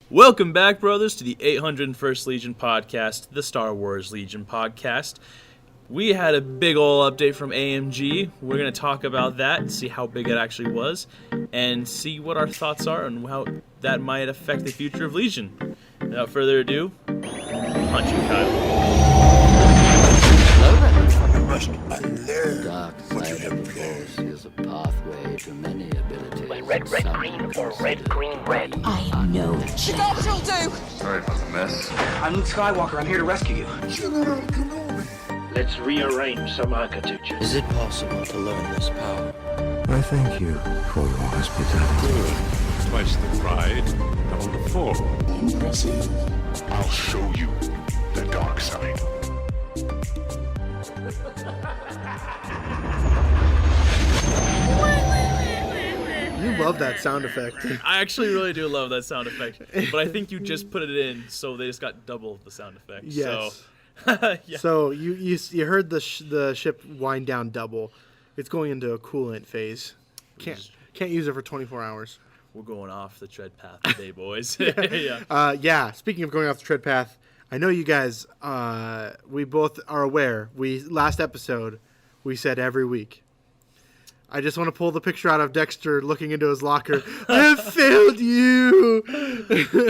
Welcome back, brothers, to the 801st Legion podcast, the Star Wars Legion podcast. We had a big ol' update from AMG. We're going to talk about that and see how big it actually was, and see what our thoughts are and how that might affect the future of Legion. Without further ado, Punch you, Kyle. You must unlearn Dark what you side have of the learned. Force is a pathway to many abilities. Red, Some green, or considered red, green, red. I know You got you'll do! Sorry about the mess. I'm Luke Skywalker. I'm here to rescue you. General Kenobi. Let's rearrange some architectures. Is it possible to learn this power? I thank you for your hospitality. Twice the pride, double the fall. Impressive. I'll show you the dark side. You love that sound effect. I actually really do love that sound effect, but I think you just put it in, so they just got double the sound effect. Yes. So, yeah. So you heard the ship wind down double. It's going into a coolant phase. Can't use it for 24 hours. We're going off the tread path today, boys. Yeah. Yeah. Speaking of going off the tread path, I know you guys. We both are aware. Last episode, we said every week. I just want to pull the picture out of Dexter looking into his locker. I have failed you.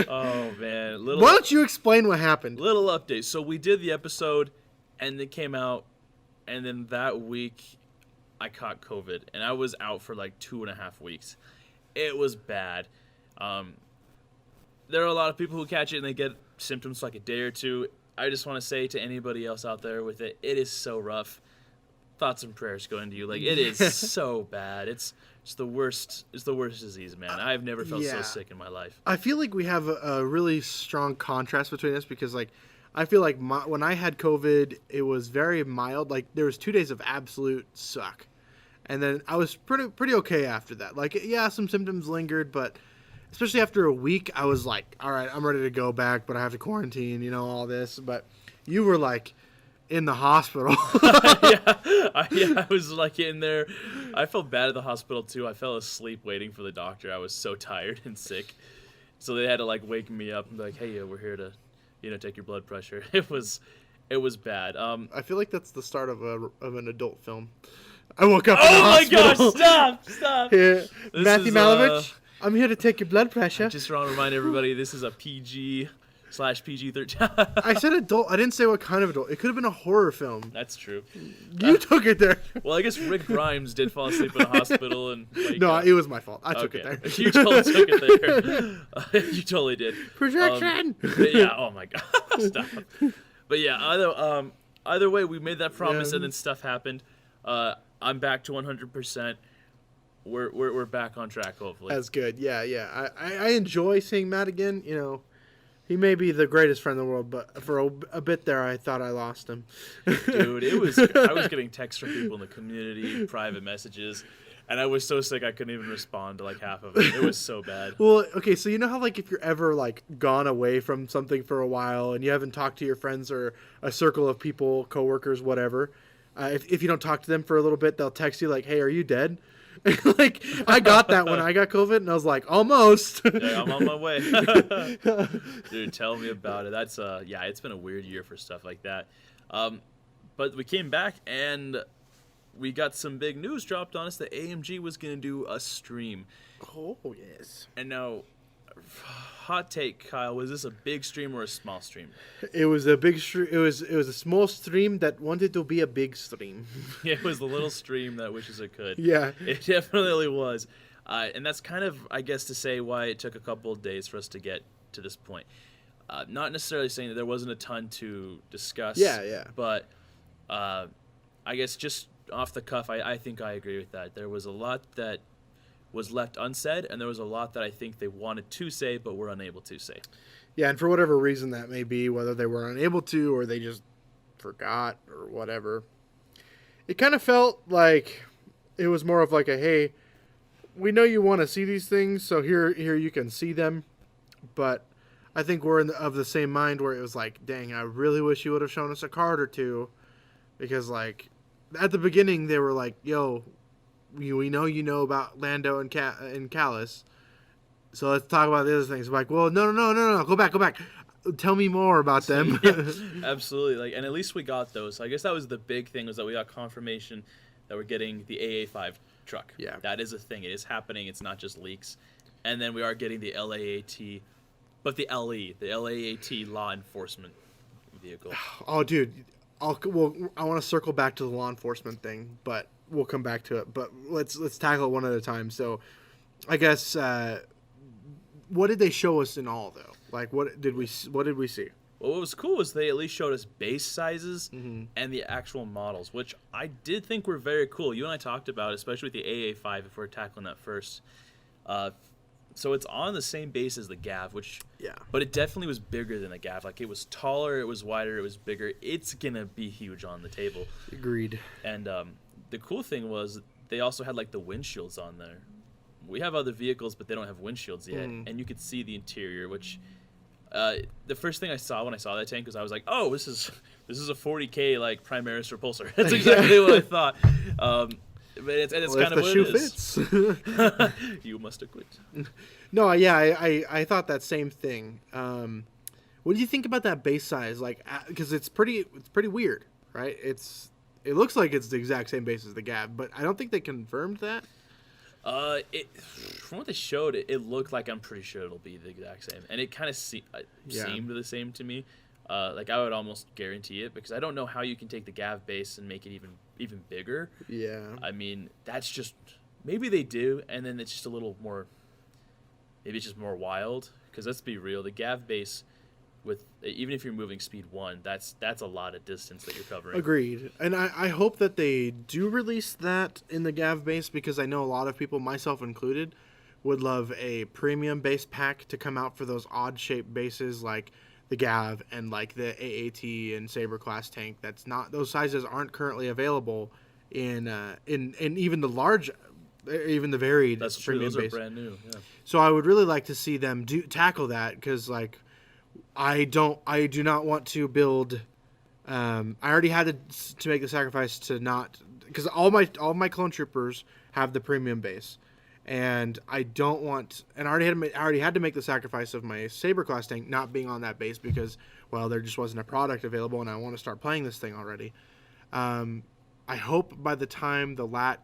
Oh man. Why don't you explain what happened? Little update. So we did the episode, and it came out, and then that week, I caught COVID, and I was out for like 2.5 weeks. It was bad. There are a lot of people who catch it and they get symptoms for like a day or two. I just want to say to anybody else out there with it, it is so rough. Thoughts and prayers going to you. Like, it is so bad. It's the worst. It's the worst disease, man. I've never felt so sick in my life. I feel like we have a really strong contrast between us because, like, I feel like when I had COVID, it was very mild. Like, there was 2 days of absolute suck. And then I was pretty okay after that. Like, yeah, some symptoms lingered, but especially after a week, I was like, all right, I'm ready to go back, but I have to quarantine, all this. But you were, like, in the hospital. I was, like, in there. I felt bad at the hospital, too. I fell asleep waiting for the doctor. I was so tired and sick. So they had to, like, wake me up and be like, hey, we're here to, take your blood pressure. It was bad. I feel like that's the start of an adult film. I woke up in the hospital. Oh my gosh, stop. Yeah. Matthew Malovich, I'm here to take your blood pressure. I just want to remind everybody this is a PG/PG-13. I said adult. I didn't say what kind of adult. It could have been a horror film. That's true. You took it there. Well, I guess Rick Grimes did fall asleep in a hospital. And no, it was my fault. I took it there. You totally took it there. You totally did. Projection. Yeah, oh my God. Stop. But yeah, either way, we made that promise and then stuff happened. I'm back to 100%. We're back on track, hopefully. That's good. Yeah. I enjoy seeing Matt again. He may be the greatest friend in the world, but for a bit there, I thought I lost him. Dude, I was getting texts from people in the community, private messages, and I was so sick I couldn't even respond to like half of it. It was so bad. Well, okay, so you know how like if you're ever like gone away from something for a while and you haven't talked to your friends or a circle of people, coworkers, whatever, if you don't talk to them for a little bit, they'll text you like, "Hey, are you dead?" Like I got that when I got COVID, and I was like, almost. Yeah, I'm on my way. Dude, tell me about it. That's it's been a weird year for stuff like that. But we came back and we got some big news dropped on us that AMG was going to do a stream. Oh yes. And now, hot take, Kyle, was this a big stream or a small stream? It was a big stream. It was a small stream that wanted to be a big stream. Yeah, it was the little stream that wishes it could. Yeah. It definitely was. And that's kind of, I guess, to say why it took a couple of days for us to get to this point. Not necessarily saying that there wasn't a ton to discuss. Yeah. But I guess just off the cuff, I think I agree with that. There was a lot that was left unsaid, and there was a lot that I think they wanted to say but were unable to say. Yeah, and for whatever reason that may be, whether they were unable to or they just forgot or whatever, it kind of felt like it was more of like a, hey, we know you want to see these things, so here you can see them, but I think we're of the same mind where it was like, dang, I really wish you would have shown us a card or two, because like at the beginning they were like, yo, we know you know about Lando and Callus, So let's talk about the other things. Like, well, no. Go back. Tell me more about them. Yeah, absolutely. Like, and at least we got those. So I guess that was the big thing, was that we got confirmation that we're getting the AA5 truck. Yeah. That is a thing. It is happening. It's not just leaks. And then we are getting the LAAT, but the LAAT law enforcement vehicle. Oh, dude. I want to circle back to the law enforcement thing, but we'll come back to it. But let's tackle it one at a time. So, I guess what did they show us in all, though? Like, what did we see? Well, what was cool was they at least showed us base sizes and the actual models, which I did think were very cool. You and I talked about, especially with the AA5, if we're tackling that first. So it's on the same base as the Gav, but it definitely was bigger than the Gav. Like, it was taller, it was wider, it was bigger. It's gonna be huge on the table. Agreed. And the cool thing was they also had like the windshields on there. We have other vehicles, but they don't have windshields yet, and you could see the interior, which. The first thing I saw when I saw that tank was I was like, oh, this is a 40K like Primaris repulsor. That's exactly what I thought. But it's kind of what it is. Fits. You must have quit. No, yeah, I thought that same thing. What do you think about that base size? Like, because it's pretty weird, right? It looks like it's the exact same base as the Gav, but I don't think they confirmed that. From what they showed, it looked like, I'm pretty sure it'll be the exact same, and it kind of seemed the same to me. Like, I would almost guarantee it, because I don't know how you can take the Gav base and make it even bigger. Yeah. I mean, that's just, maybe they do, and then it's just a little more. Maybe it's just more wild, because let's be real, the Gav base, even if you're moving speed 1, that's a lot of distance that you're covering. Agreed. And I hope that they do release that in the Gav base, because I know a lot of people, myself included, would love a premium base pack to come out for those odd shaped bases like the Gav and like the AAT and Saber class tank. Those sizes aren't currently available in even the large, even the varied. That's true. Premium Those base. are brand new. Yeah. So I would really like to see them tackle that, because like. I do not want to build. I already had to make the sacrifice to not, because all my clone troopers have the premium base, and I don't want. And I already had to make the sacrifice of my Saber class tank not being on that base, because there just wasn't a product available, and I want to start playing this thing already. I hope by the time the Laat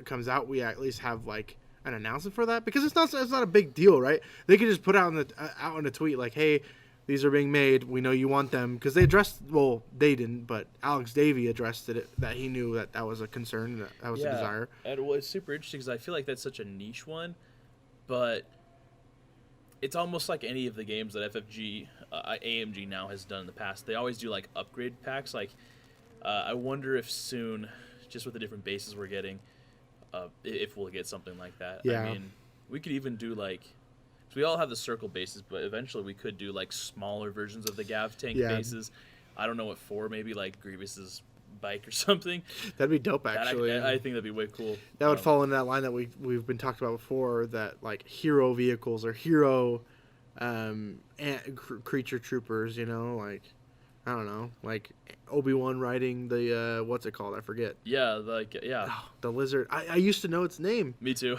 comes out, we at least have like an announcement for that, because it's not a big deal, right? They could just put out in a tweet like, hey. These are being made. We know you want them, because they addressed. Well, they didn't, but Alex Davey addressed it. That he knew that was a concern. That was a desire. And it's super interesting, because I feel like that's such a niche one, but it's almost like any of the games that FFG, AMG now has done in the past. They always do like upgrade packs. Like, I wonder if soon, just with the different bases we're getting, if we'll get something like that. Yeah. I mean, we could even do like. We all have the circle bases, but eventually we could do like smaller versions of the Gav tank bases. I don't know what for, maybe like Grievous's bike or something. That'd be dope, actually. I think that'd be way cool. That would fall in that line that we've been talked about before, that like hero vehicles or hero creature troopers, like I don't know, like Obi-Wan riding the what's it called? I forget. Yeah, the lizard. I used to know its name. Me too.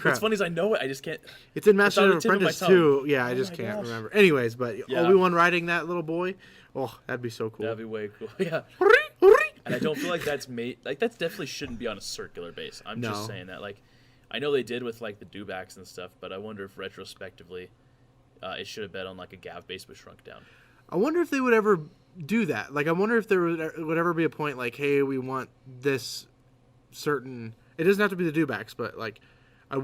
What's funny is I know it. I just can't. It's in Master of Apprentice too. Yeah, I just can't remember. Anyways, but Obi-Wan riding that little boy. Oh, that'd be so cool. That'd be way cool. Yeah. And I don't feel like that's that definitely shouldn't be on a circular base. I'm just saying that. Like, I know they did with like the dewbacks and stuff, but I wonder if retrospectively, it should have been on like a Gav base but shrunk down. I wonder if they would ever do that. Like, I wonder if there would ever be a point like, hey, we want this certain. It doesn't have to be the dewbacks, but like,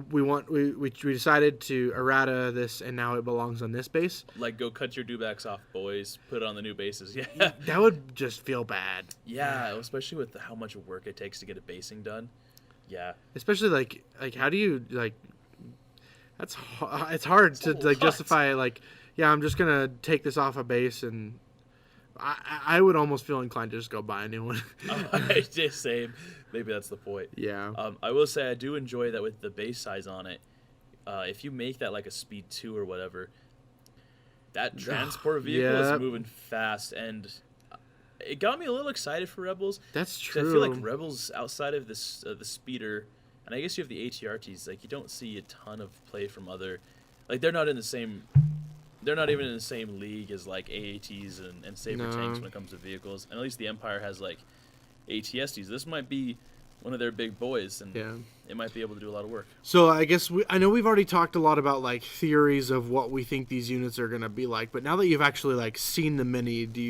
we decided to errata this, and now it belongs on this base. Like, go cut your dewbacks off, boys. Put it on the new bases. Yeah, that would just feel bad. Yeah, especially with how much work it takes to get a basing done. Yeah, especially like how do you like? It's hard to like justify like. Yeah, I'm just gonna take this off a base, and I would almost feel inclined to just go buy a new one. Just same. Maybe that's the point. Yeah. I will say I do enjoy that with the base size on it. If you make that like a speed 2 or whatever, that transport vehicle is moving fast, and it got me a little excited for Rebels. That's true. I feel like Rebels, outside of this the speeder, and I guess you have the ATRTs. Like, you don't see a ton of play from other Like they're not in the same. They're not even in the same league as like AATs and saber tanks when it comes to vehicles. And at least the Empire has like ATSTs. This might be one of their big boys, and it might be able to do a lot of work. So I guess I know we've already talked a lot about like theories of what we think these units are gonna be like, but now that you've actually like seen the mini, do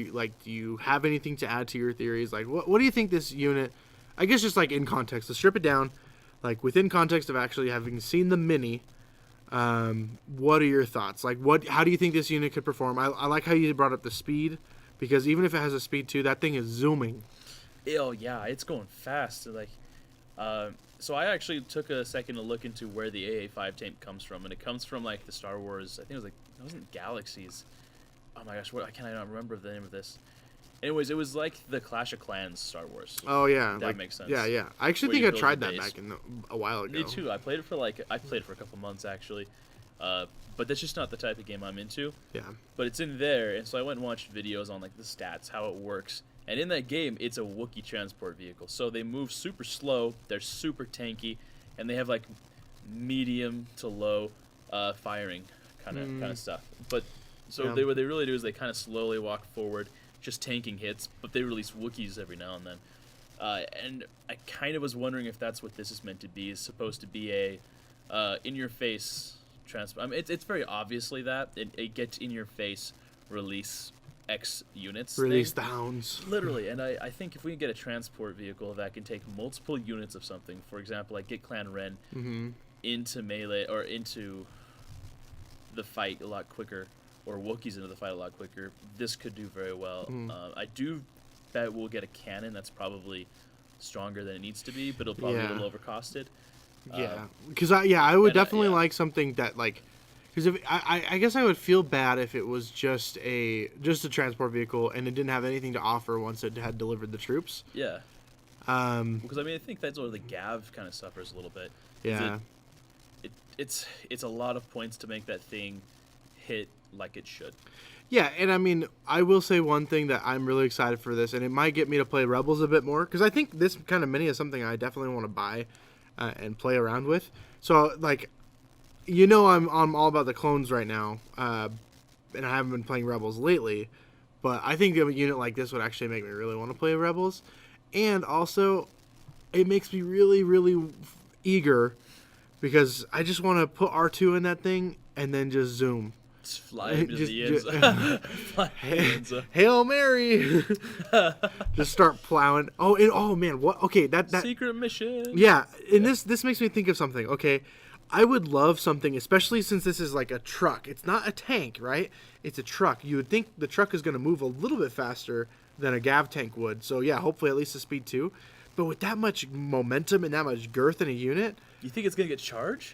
you have anything to add to your theories? Like what do you think this unit? I guess just like in context, to strip it down, like within context of actually having seen the mini. What are your thoughts? Like, how do you think this unit could perform? I like how you brought up the speed, because even if it has a speed 2, that thing is zooming. Oh yeah, it's going fast. Like, so I actually took a second to look into where the AA5 tank comes from, and it comes from like the Star Wars. I think it was like it wasn't Galaxies. Oh my gosh, I cannot remember the name of this. Anyways, it was like the Clash of Clans Star Wars. Oh yeah, that makes sense. Yeah. I actually think I tried that back a while ago. Me too. I played it for a couple months actually, but that's just not the type of game I'm into. Yeah. But it's in there, and so I went and watched videos on like the stats, how it works. And in that game, it's a Wookiee transport vehicle, so they move super slow. They're super tanky, and they have like medium to low firing kind of stuff. But so what they really do is they kind of slowly walk forward, just tanking hits, but they release Wookiees every now and then. And I kind of was wondering if that's what this is meant to be. Is supposed to be a in-your-face transport. I mean, it's very obviously that it gets in-your-face release X units. Release the hounds. Literally, and I think if we can get a transport vehicle that can take multiple units of something, for example, like get Clan Ren into melee or into the fight a lot quicker, or Wookiees into the fight a lot quicker, this could do very well. I do bet we'll get a cannon that's probably stronger than it needs to be, but it'll probably be a little overcosted. Yeah, because I would definitely like something that like, because if I guess I would feel bad if it was just a transport vehicle and it didn't have anything to offer once it had delivered the troops. Yeah. Because I mean I think that's where the Gav kind of suffers a little bit. Yeah. It's a lot of points to make that thing hit like it should. Yeah, and I mean, I will say one thing that I'm really excited for this, and it might get me to play Rebels a bit more, because I think this kind of mini is something I definitely want to buy and play around with. So, like, I'm all about the clones right now, and I haven't been playing Rebels lately, but I think a unit like this would actually make me really want to play Rebels, and also, it makes me really, really eager, because I just want to put R2 in that thing, and then just zoom. Just fly into the end zone. Hail Mary! Just start plowing. Oh man, what? Okay, that secret mission. Yeah, and this makes me think of something. Okay, I would love something, especially since this is like a truck. It's not a tank, right? It's a truck. You would think the truck is going to move a little bit faster than a Gav tank would. So yeah, hopefully at least a speed 2. But with that much momentum and that much girth in a unit, you think it's going to get charged?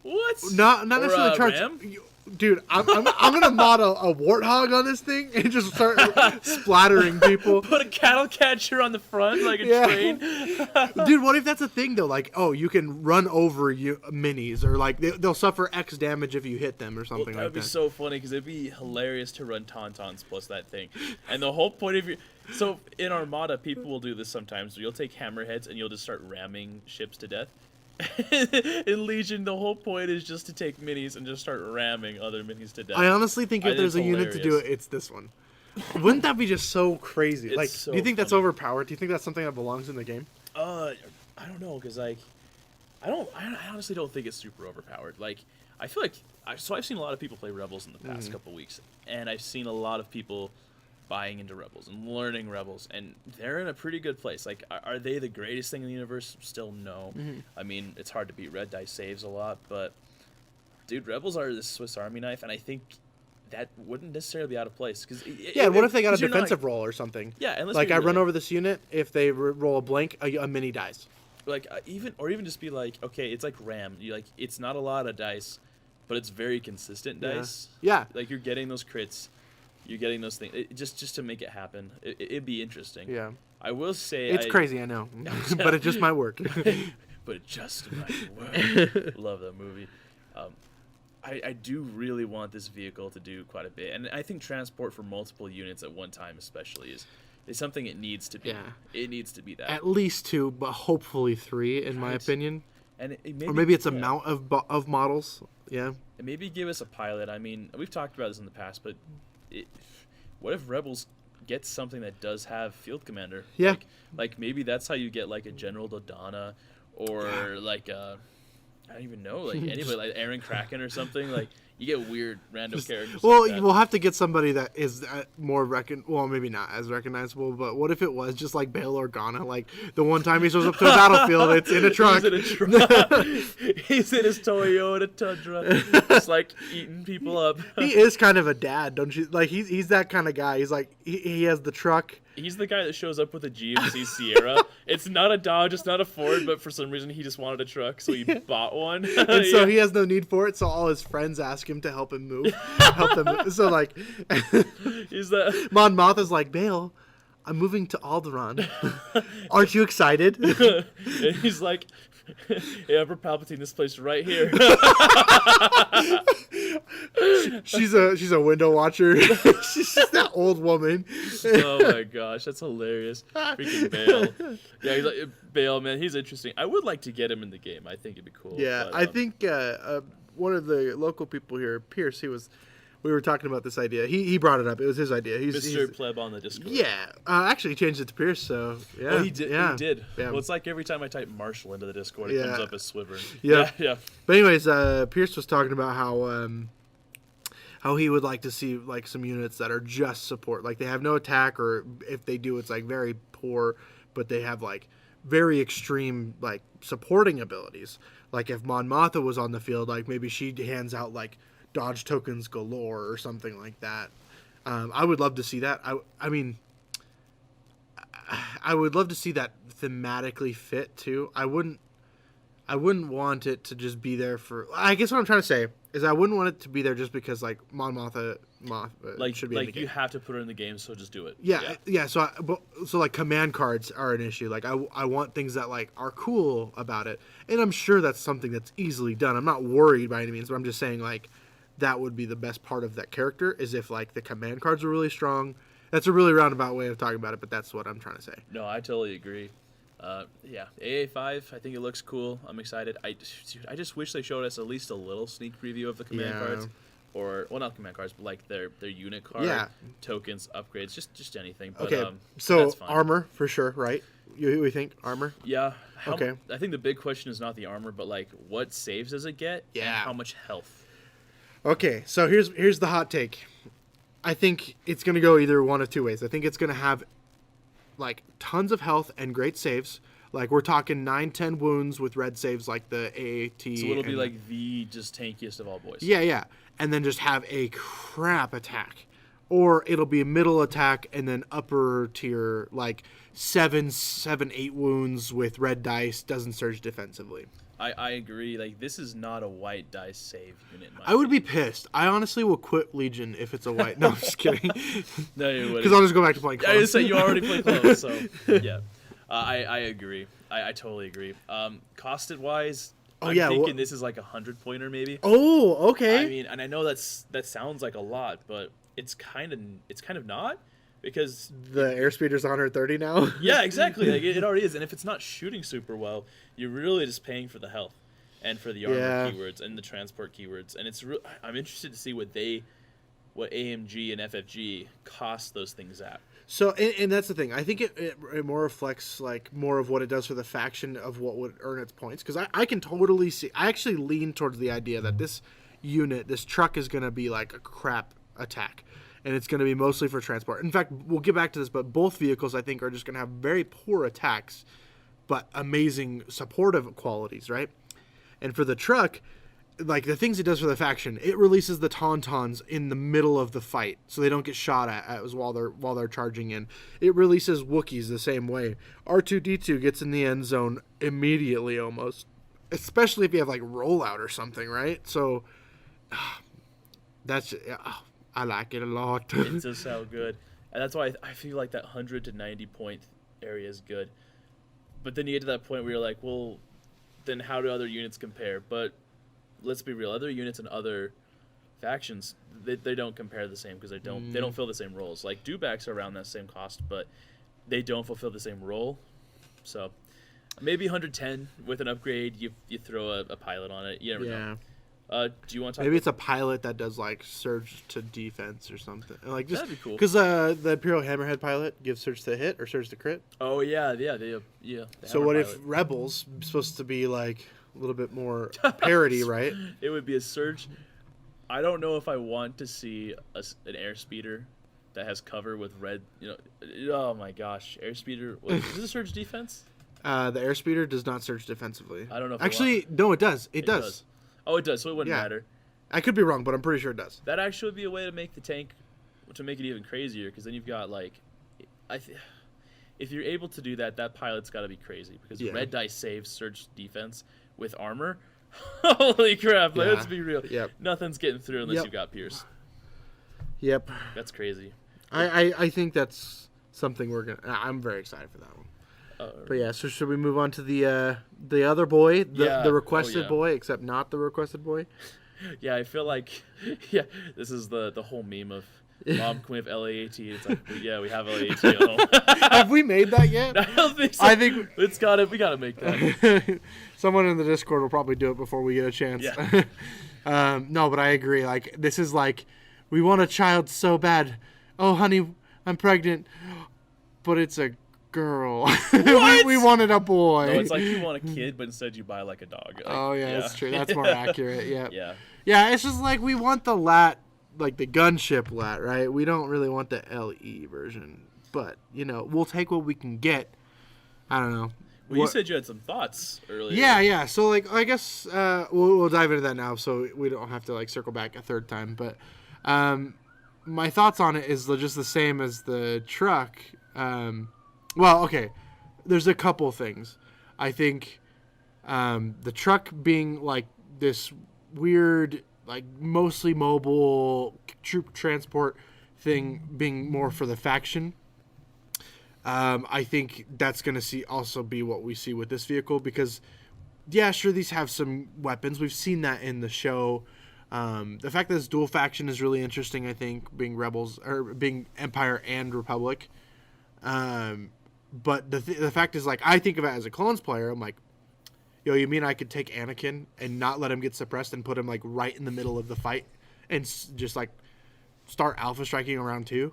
What? Not necessarily charged. Dude, I'm gonna mod a warthog on this thing and just start splattering people. Put a cattle catcher on the front like a train. Dude, what if that's a thing though? Like, oh, you can run over minis, or like they'll suffer X damage if you hit them, or something like that. That'd be so funny because it'd be hilarious to run tauntauns plus that thing. And the whole point of so in Armada, people will do this sometimes. You'll take hammerheads and you'll just start ramming ships to death. In Legion, the whole point is just to take minis and just start ramming other minis to death. I honestly think if there's a unit to do it, it's this one. Wouldn't that be just so crazy? It's like, so do you think that's funny. overpowered? Do you think that's something that belongs in the game? I don't know, because like, I honestly don't think it's super overpowered. Like, I feel like I've seen a lot of people play Rebels in the past couple weeks, and I've seen a lot of people buying into Rebels and learning Rebels, and they're in a pretty good place. Like, are they the greatest thing in the universe? Still no. I mean, it's hard to beat. Red Dice saves a lot, but dude, Rebels are the Swiss Army knife, and I think that wouldn't necessarily be out of place. What if they got a defensive roll or something? Yeah, and like I run over this unit, if they roll a blank, a mini dies. Like even just be like, okay, it's like Ram. It's not a lot of dice, but it's very consistent dice. Yeah. Like you're getting those crits. You're getting those things just to make it happen. It'd be interesting. Yeah. I will say it's crazy, I know, but it just might work. But it just might work. Love that movie. I do really want this vehicle to do quite a bit, and I think transport for multiple units at one time, especially, is something it needs to be. Yeah. It needs to be that. At least 2, but hopefully 3, in my opinion. And or maybe it's a mount of models. Yeah. And maybe give us a pilot. I mean, we've talked about this in the past, but what if Rebels gets something that does have field commander? Yeah. Like maybe that's how you get like a General Dodonna, or like I don't even know, like anybody like Aaron Kraken or something. Like you get weird random characters. Well, like that. we'll have to get somebody that is more well, maybe not as recognizable, but what if it was just like Bail Organa? Like the one time he shows up to a battlefield, it's in a truck. He's in a truck. He's in his Toyota Tundra, just like eating people up. He is kind of a dad, don't you? Like he's that kind of guy. He's like he has the truck. He's the guy that shows up with a GMC Sierra. It's not a Dodge, it's not a Ford, but for some reason he just wanted a truck, so he bought one. And so he has no need for it, so all his friends ask him to help him move. So like He's the Mon Mothma's like, Bail, I'm moving to Alderaan. Aren't you excited? and he's like, "Hey, Emperor Palpatine, this place right here." She's a window watcher. She's just that old woman. Oh my gosh, that's hilarious. Freaking Bale. Yeah, he's like, Bale, man, he's interesting. I would like to get him in the game. I think it'd be cool. Yeah, but, I think one of the local people here, Pierce, we were talking about this idea. He brought it up. It was his idea. Mr. Pleb on the Discord. Yeah, actually he changed it to Pierce. So yeah, Oh, he did. Yeah. He did. Yeah. Well, it's like every time I type Marshall into the Discord, it Yeah. comes up as Swivern. Yeah. Yeah. But anyways, Pierce was talking about how he would like to see like some units that are just support, like they have no attack, or if they do, it's like very poor, but they have like very extreme like supporting abilities. Like if Mon Mothma was on the field, like maybe she hands out like dodge tokens galore or something like that. I would love to see that. I mean, I would love to see that thematically fit too. I wouldn't want it to just be there for. I guess what I'm trying to say is I wouldn't want it to be there just because like Mon Mothma Like, should be in the like game. you have to put her in the game, so just do it. Yeah. So like command cards are an issue. Like I want things that like are cool about it, and I'm sure that's something that's easily done. I'm not worried by any means, but I'm just saying like that would be the best part of that character is if like the command cards are really strong. That's a really roundabout way of talking about it, but that's what I'm trying to say. No, I totally agree. Yeah, AA5, I think it looks cool. I'm excited. I just wish they showed us at least a little sneak preview of the command cards. Or, well, not command cards, but like their unit card, tokens, upgrades, just anything. But, Okay, so that's fine. armor for sure, right? We think armor? Yeah. Okay. I think the big question is not the armor, but like what saves does it get? Yeah. And how much health? Okay, so here's the hot take. I think it's going to go either one of two ways. I think it's going to have like tons of health and great saves. Like we're talking 9-10 wounds with red saves like the AAT. So it'll be like the just tankiest of all boys. Yeah. And then just have a crap attack. Or it'll be a middle attack and then upper tier like 7-8 wounds with red dice, doesn't surge defensively. I agree. Like this is not a white dice save unit. I would be pissed. I honestly will quit Legion if it's a white. No, I'm just kidding. No, you wouldn't. Because I'll just go back to playing I clones. just said you already play close, so yeah. I agree. I totally agree. Costed wise, I'm thinking this is like 100-pointer maybe. Oh, okay. I mean, and I know that sounds like a lot, but it's kind of not, because the airspeed is 130 now. yeah, exactly. Like it already is, and if it's not shooting super well, you're really just paying for the health and for the armor keywords and the transport keywords, and I'm interested to see what AMG and FFG cost those things at. So, and that's the thing. I think it more reflects like more of what it does for the faction of what would earn its points. Because I can totally see. I actually lean towards the idea that this truck is going to be like a crap attack, and it's going to be mostly for transport. In fact, we'll get back to this, but both vehicles I think are just going to have very poor attacks, but amazing supportive qualities, right? And for the truck, like the things it does for the faction, it releases the tauntauns in the middle of the fight, so they don't get shot at while they're charging in. It releases Wookiees the same way. R2-D2 gets in the end zone immediately, almost, especially if you have like rollout or something, right? So that's I like it a lot. It does sound good, and that's why I feel like that 100 to 90 point area is good. But then you get to that point where you're like, well, then how do other units compare? But let's be real, other units and other factions, they don't compare the same because they don't fill the same roles. Like Dewbacks are around that same cost, but they don't fulfill the same role. So Maybe 110 with an upgrade. You throw a pilot on it. You never know. Do you want to talk Maybe about it's a pilot that does like surge to defense or something. Like just That'd be cool. Because the Imperial Hammerhead pilot gives surge to hit or surge to crit. Oh yeah. The So hammer what pilot. if Rebels supposed to be like a little bit more parity, right? It would be a surge. I don't know if I want to see an airspeeder that has cover with red. Oh my gosh, airspeeder. Is this a surge defense? The airspeeder does not surge defensively. I don't know if I Actually, no, it does. It does. Oh, it does. So it wouldn't Yeah. matter. I could be wrong, but I'm pretty sure it does. That actually would be a way to make the tank, to make it even crazier. Because then you've got like, if you're able to do that, that pilot's got to be crazy. Because red dice saves surge defense with armor. Holy crap! Like, Yeah. let's be real. Yep. Nothing's getting through unless Yep. you've got Pierce. Yep. That's crazy. I think that's something I'm very excited for that one. But yeah, so should we move on to the other boy, Yeah. the requested yeah. boy, except not the requested boy? Yeah, I feel like, this is the whole meme of Mom, can we have LAAT? It's like, we have LAAT at home. Have we made that yet? I don't think so. I think we gotta make that. someone in the Discord will probably do it before we get a chance. Yeah. No, but I agree. Like, this is like, we want a child so bad. Oh, honey, I'm pregnant, but it's a girl. we wanted a boy. No, it's like you want a kid, but instead you buy like a dog. Like, Oh yeah, that's true. That's more accurate. Yeah. Yeah. Yeah, it's just like we want the Laat, like the gunship Laat, right? We don't really want the LE version, but we'll take what we can get. I don't know. Well, you said you had some thoughts earlier. Yeah. So like, I guess we'll dive into that now, so we don't have to like circle back a third time. But my thoughts on it is just the same as the truck. Well, okay. There's a couple things. I think the truck being like this weird, like mostly mobile troop transport thing being more for the faction. I think that's going to also be what we see with this vehicle because, yeah, sure, these have some weapons. We've seen that in the show. The fact that it's dual faction is really interesting, I think, being Rebels or being Empire and Republic. But the fact is, like, I think of it as a clones player. I'm like, yo, you mean I could take Anakin and not let him get suppressed and put him, like, right in the middle of the fight and just, like, start alpha striking around 2?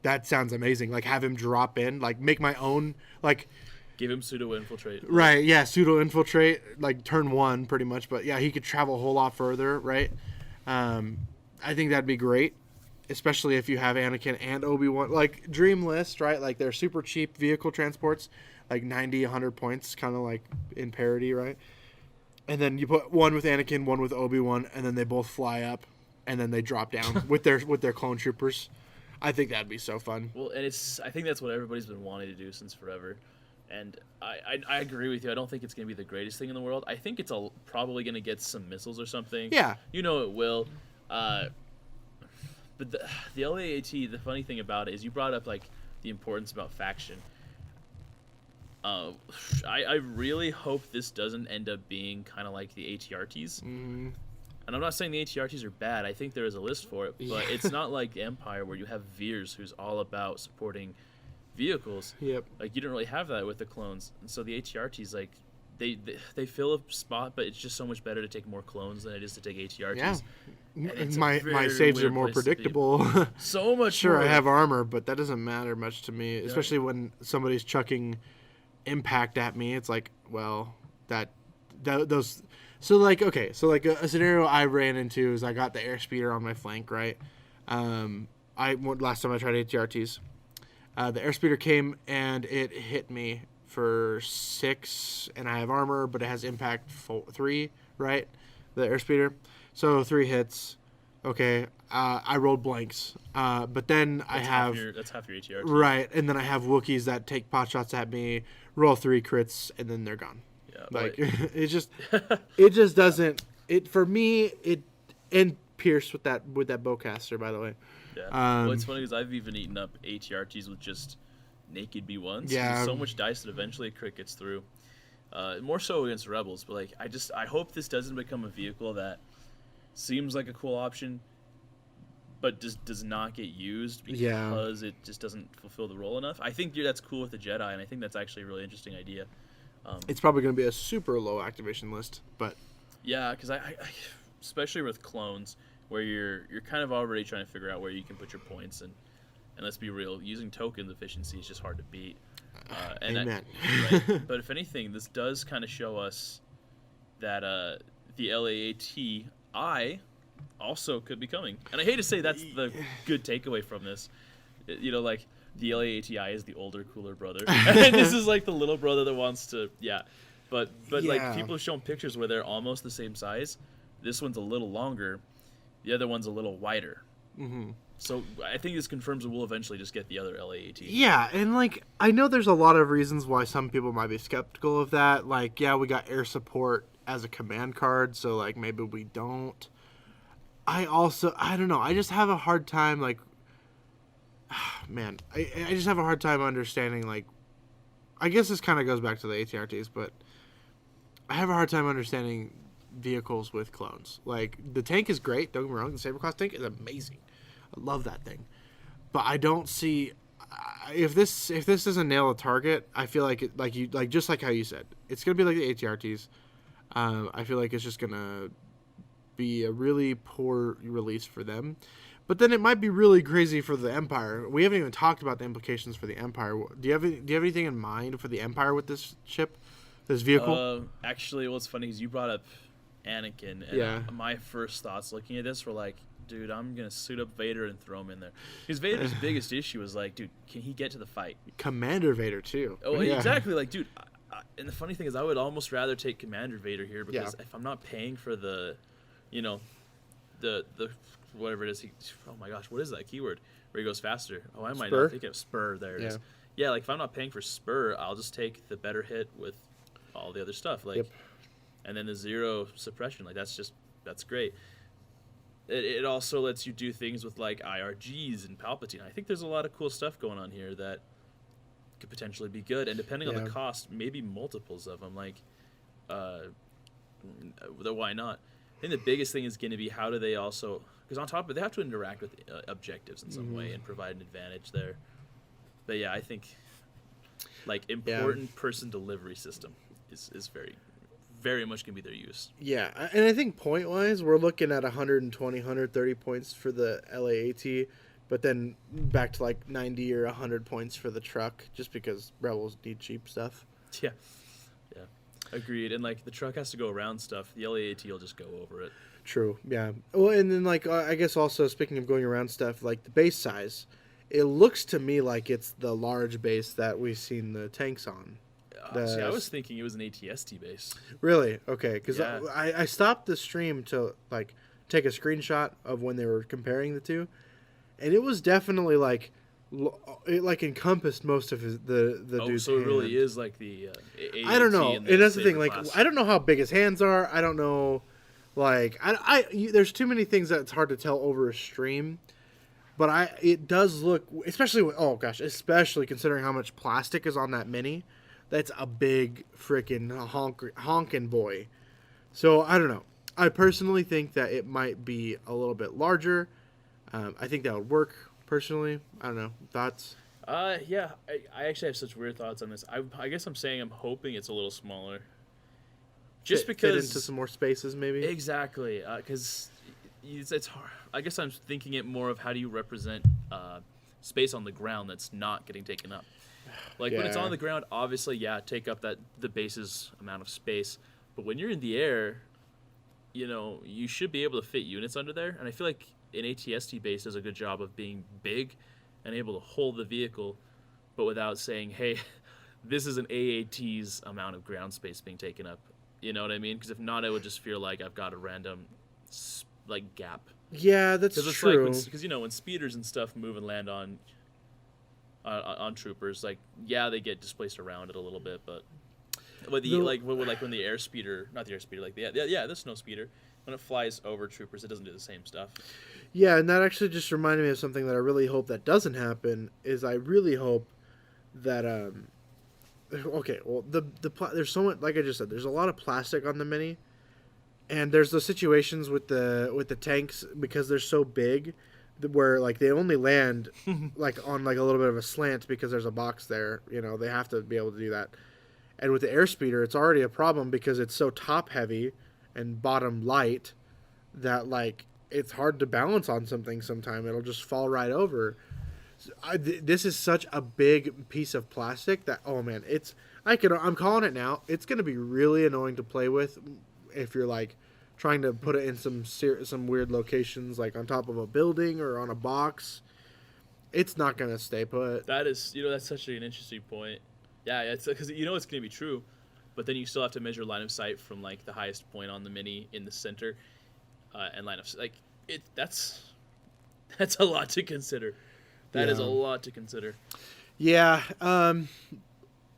That sounds amazing. Like, have him drop in, like, make my own, like... Give him pseudo-infiltrate. Right, yeah, pseudo-infiltrate, like, turn 1, pretty much. But, yeah, he could travel a whole lot further, right? I think that'd be great. Especially if you have Anakin and Obi-Wan. Like, Dream List, right? Like, they're super cheap vehicle transports. Like, 90, 100 points, kind of like in parity, right? And then you put one with Anakin, one with Obi-Wan, and then they both fly up. And then they drop down with their clone troopers. I think that'd be so fun. Well, and I think that's what everybody's been wanting to do since forever. And I agree with you. I don't think it's going to be the greatest thing in the world. I think it's probably going to get some missiles or something. Yeah. It will. But the LAAT, the funny thing about it is you brought up, like, the importance about faction. I really hope this doesn't end up being kind of like the ATRTs. And I'm not saying the ATRTs are bad. I think there is a list for it. But it's not like Empire where you have Veers, who's all about supporting vehicles. Yep. Like, you didn't really have that with the clones. And so the ATRTs, like, they fill a spot, but it's just so much better to take more clones than it is to take ATRTs. Yeah. It's a My very saves are weird more place to be. predictable. So much Sure, more. I have armor, but that doesn't matter much to me, especially when somebody's chucking impact at me. It's like, well, those. So like, okay, so like a scenario I ran into is I got the airspeeder on my flank, right? Last time I tried ATRTs, the airspeeder came and it hit me for 6, and I have armor, but it has impact 3, right? The airspeeder. So 3 hits. Okay, I rolled blanks. But then That's half your ATRT. Right, and then I have Wookiees that take pot shots at me, roll 3 crits, and then they're gone. Yeah, Like, it just doesn't... For me, and Pierce with that bowcaster, by the way. Yeah. Well, it's funny because I've even eaten up ATRTs with just naked B1s. Yeah. There's so much dice that eventually a crit gets through. More so against Rebels, but like I hope this doesn't become a vehicle that seems like a cool option, but just does not get used because it just doesn't fulfill the role enough. I think that's cool with the Jedi, and I think that's actually a really interesting idea. It's probably going to be a super low activation list, but Yeah, because I especially with clones, where you're kind of already trying to figure out where you can put your points, and let's be real, using token efficiency is just hard to beat. amen. Right? But if anything, this does kind of show us that the LAATI also could be coming. And I hate to say that's the good takeaway from this. You know, like, the LAATI is the older, cooler brother. And this is like the little brother that wants to, yeah. But like, people have shown pictures where they're almost the same size. This one's a little longer. The other one's a little wider. Mm-hmm. So I think this confirms we'll eventually just get the other LAAT. Yeah, and like, I know there's a lot of reasons why some people might be skeptical of that. Like, yeah, we got air support as a command card, so like maybe we don't. I don't know. I just have a hard time, like, man, I just have a hard time understanding, like, I guess this kind of goes back to the ATRTs, but I have a hard time understanding vehicles with clones. Like, the tank is great, don't get me wrong, the Saber Class tank is amazing. I love that thing. But I don't see, if this doesn't nail a target, I feel like it, just like how you said, it's going to be like the ATRTs. I feel like it's just going to be a really poor release for them. But then it might be really crazy for the Empire. We haven't even talked about the implications for the Empire. Do you have anything in mind for the Empire with this ship, this vehicle? Actually, well, it's funny because you brought up Anakin, and my first thoughts looking at this were like, dude, I'm gonna suit up Vader and throw him in there. Because Vader's biggest issue was like, dude, can he get to the fight? Commander Vader too. Oh, yeah. Exactly. Like, dude, and the funny thing is, I would almost rather take Commander Vader here because if I'm not paying for the, you know, the whatever it is, oh my gosh, what is that keyword where he goes faster? Oh, I might not think of spur. There it is. Yeah, like if I'm not paying for spur, I'll just take the better hit with all the other stuff, like, and then the 0 suppression. Like, that's great. It also lets you do things with like IRGs and Palpatine. I think there's a lot of cool stuff going on here that could potentially be good, and depending on the cost, maybe multiples of them. Like, why not? I think the biggest thing is going to be how do they also, because on top of it, they have to interact with objectives in some way and provide an advantage there. But yeah, I think like important person delivery system is very, very much going to be their use. Yeah, and I think point-wise, we're looking at 120, 130 points for the LAAT, but then back to like 90 or 100 points for the truck, just because Rebels need cheap stuff. Yeah. Agreed. And like the truck has to go around stuff. The LAAT will just go over it. True. Yeah. Well, and then like I guess also speaking of going around stuff, like the base size, it looks to me like it's the large base that we've seen the tanks on. See, I was thinking it was an ATST base. Really? Okay. Because I stopped the stream to like take a screenshot of when they were comparing the two, and it was definitely like it like encompassed most of the dude's so it hand. really is like the I don't know. And that's the thing. Like, class. I don't know how big his hands are. I don't know. Like, there's too many things that it's hard to tell over a stream. But it does look, especially especially considering how much plastic is on that Mini. That's a big freaking honking boy. So I don't know. I personally think that it might be a little bit larger. I think that would work. Personally, I don't know. Thoughts? Yeah, I actually have such weird thoughts on this. I guess I'm saying I'm hoping it's a little smaller. Just because... Fit into some more spaces, maybe? Exactly, because it's hard. I guess I'm thinking it more of how do you represent space on the ground that's not getting taken up. Like, when it's on the ground, obviously, take up the base's amount of space. But when you're in the air, you know, you should be able to fit units under there. And I feel like an ATST base does a good job of being big and able to hold the vehicle, but without saying, hey, this is an AAT's amount of ground space being taken up. You know what I mean? Because if not, I would just feel like I've got a random, like, gap. Yeah, that's true. Because, you know, when speeders and stuff move and land on troopers, like, they get displaced around it a little bit, but with the when the air speeder, not the air speeder, like the snow speeder, when it flies over troopers, it doesn't do the same stuff. Yeah, and that actually just reminded me of something that I really hope that doesn't happen. Is I really hope that there's so much, like I just said, there's a lot of plastic on the Mini, and there's the situations with the tanks because they're so big, where like they only land like on like a little bit of a slant because there's a box there. You know, they have to be able to do that. And with the airspeeder, it's already a problem because it's so top heavy and bottom light that like it's hard to balance on something sometime. It'll just fall right over. This is such a big piece of plastic that, oh man, I'm calling it now. It's going to be really annoying to play with if you're like trying to put it in some weird locations, like on top of a building or on a box. It's not going to stay put. That is, that's such an interesting point. Yeah, it's because it's going to be true, but then you still have to measure line of sight from like the highest point on the mini in the center, and line of like it. That's a lot to consider. That is a lot to consider. Yeah, and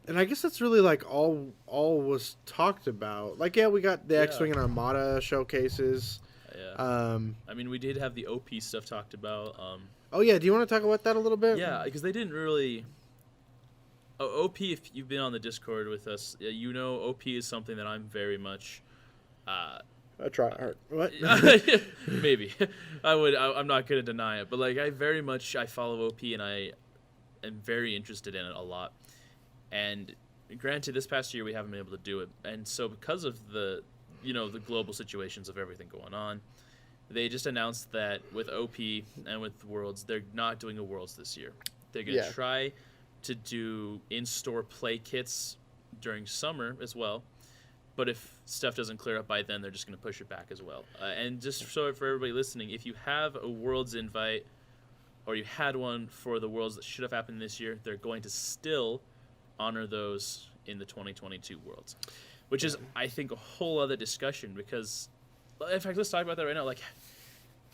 I guess that's really like all was talked about. Like, yeah, we got the X-Wing and Armada showcases. Yeah. I mean, we did have the OP stuff talked about. Oh yeah, do you want to talk about that a little bit? Yeah, because they didn't really. OP, if you've been on the Discord with us, OP is something that I'm very much. I try hard. What? Maybe. I'm not going to deny it. But, like, I follow OP, and I am very interested in it a lot. And granted, this past year we haven't been able to do it. And so because of the global situations of everything going on, they just announced that with OP and with Worlds, they're not doing a Worlds this year. They're going to try to do in-store play kits during summer as well. But if stuff doesn't clear up by then, they're just going to push it back as well. And just so for everybody listening, if you have a Worlds invite or you had one for the Worlds that should have happened this year, they're going to still honor those in the 2022 Worlds, which is, I think, a whole other discussion because, in fact, let's talk about that right now. Like,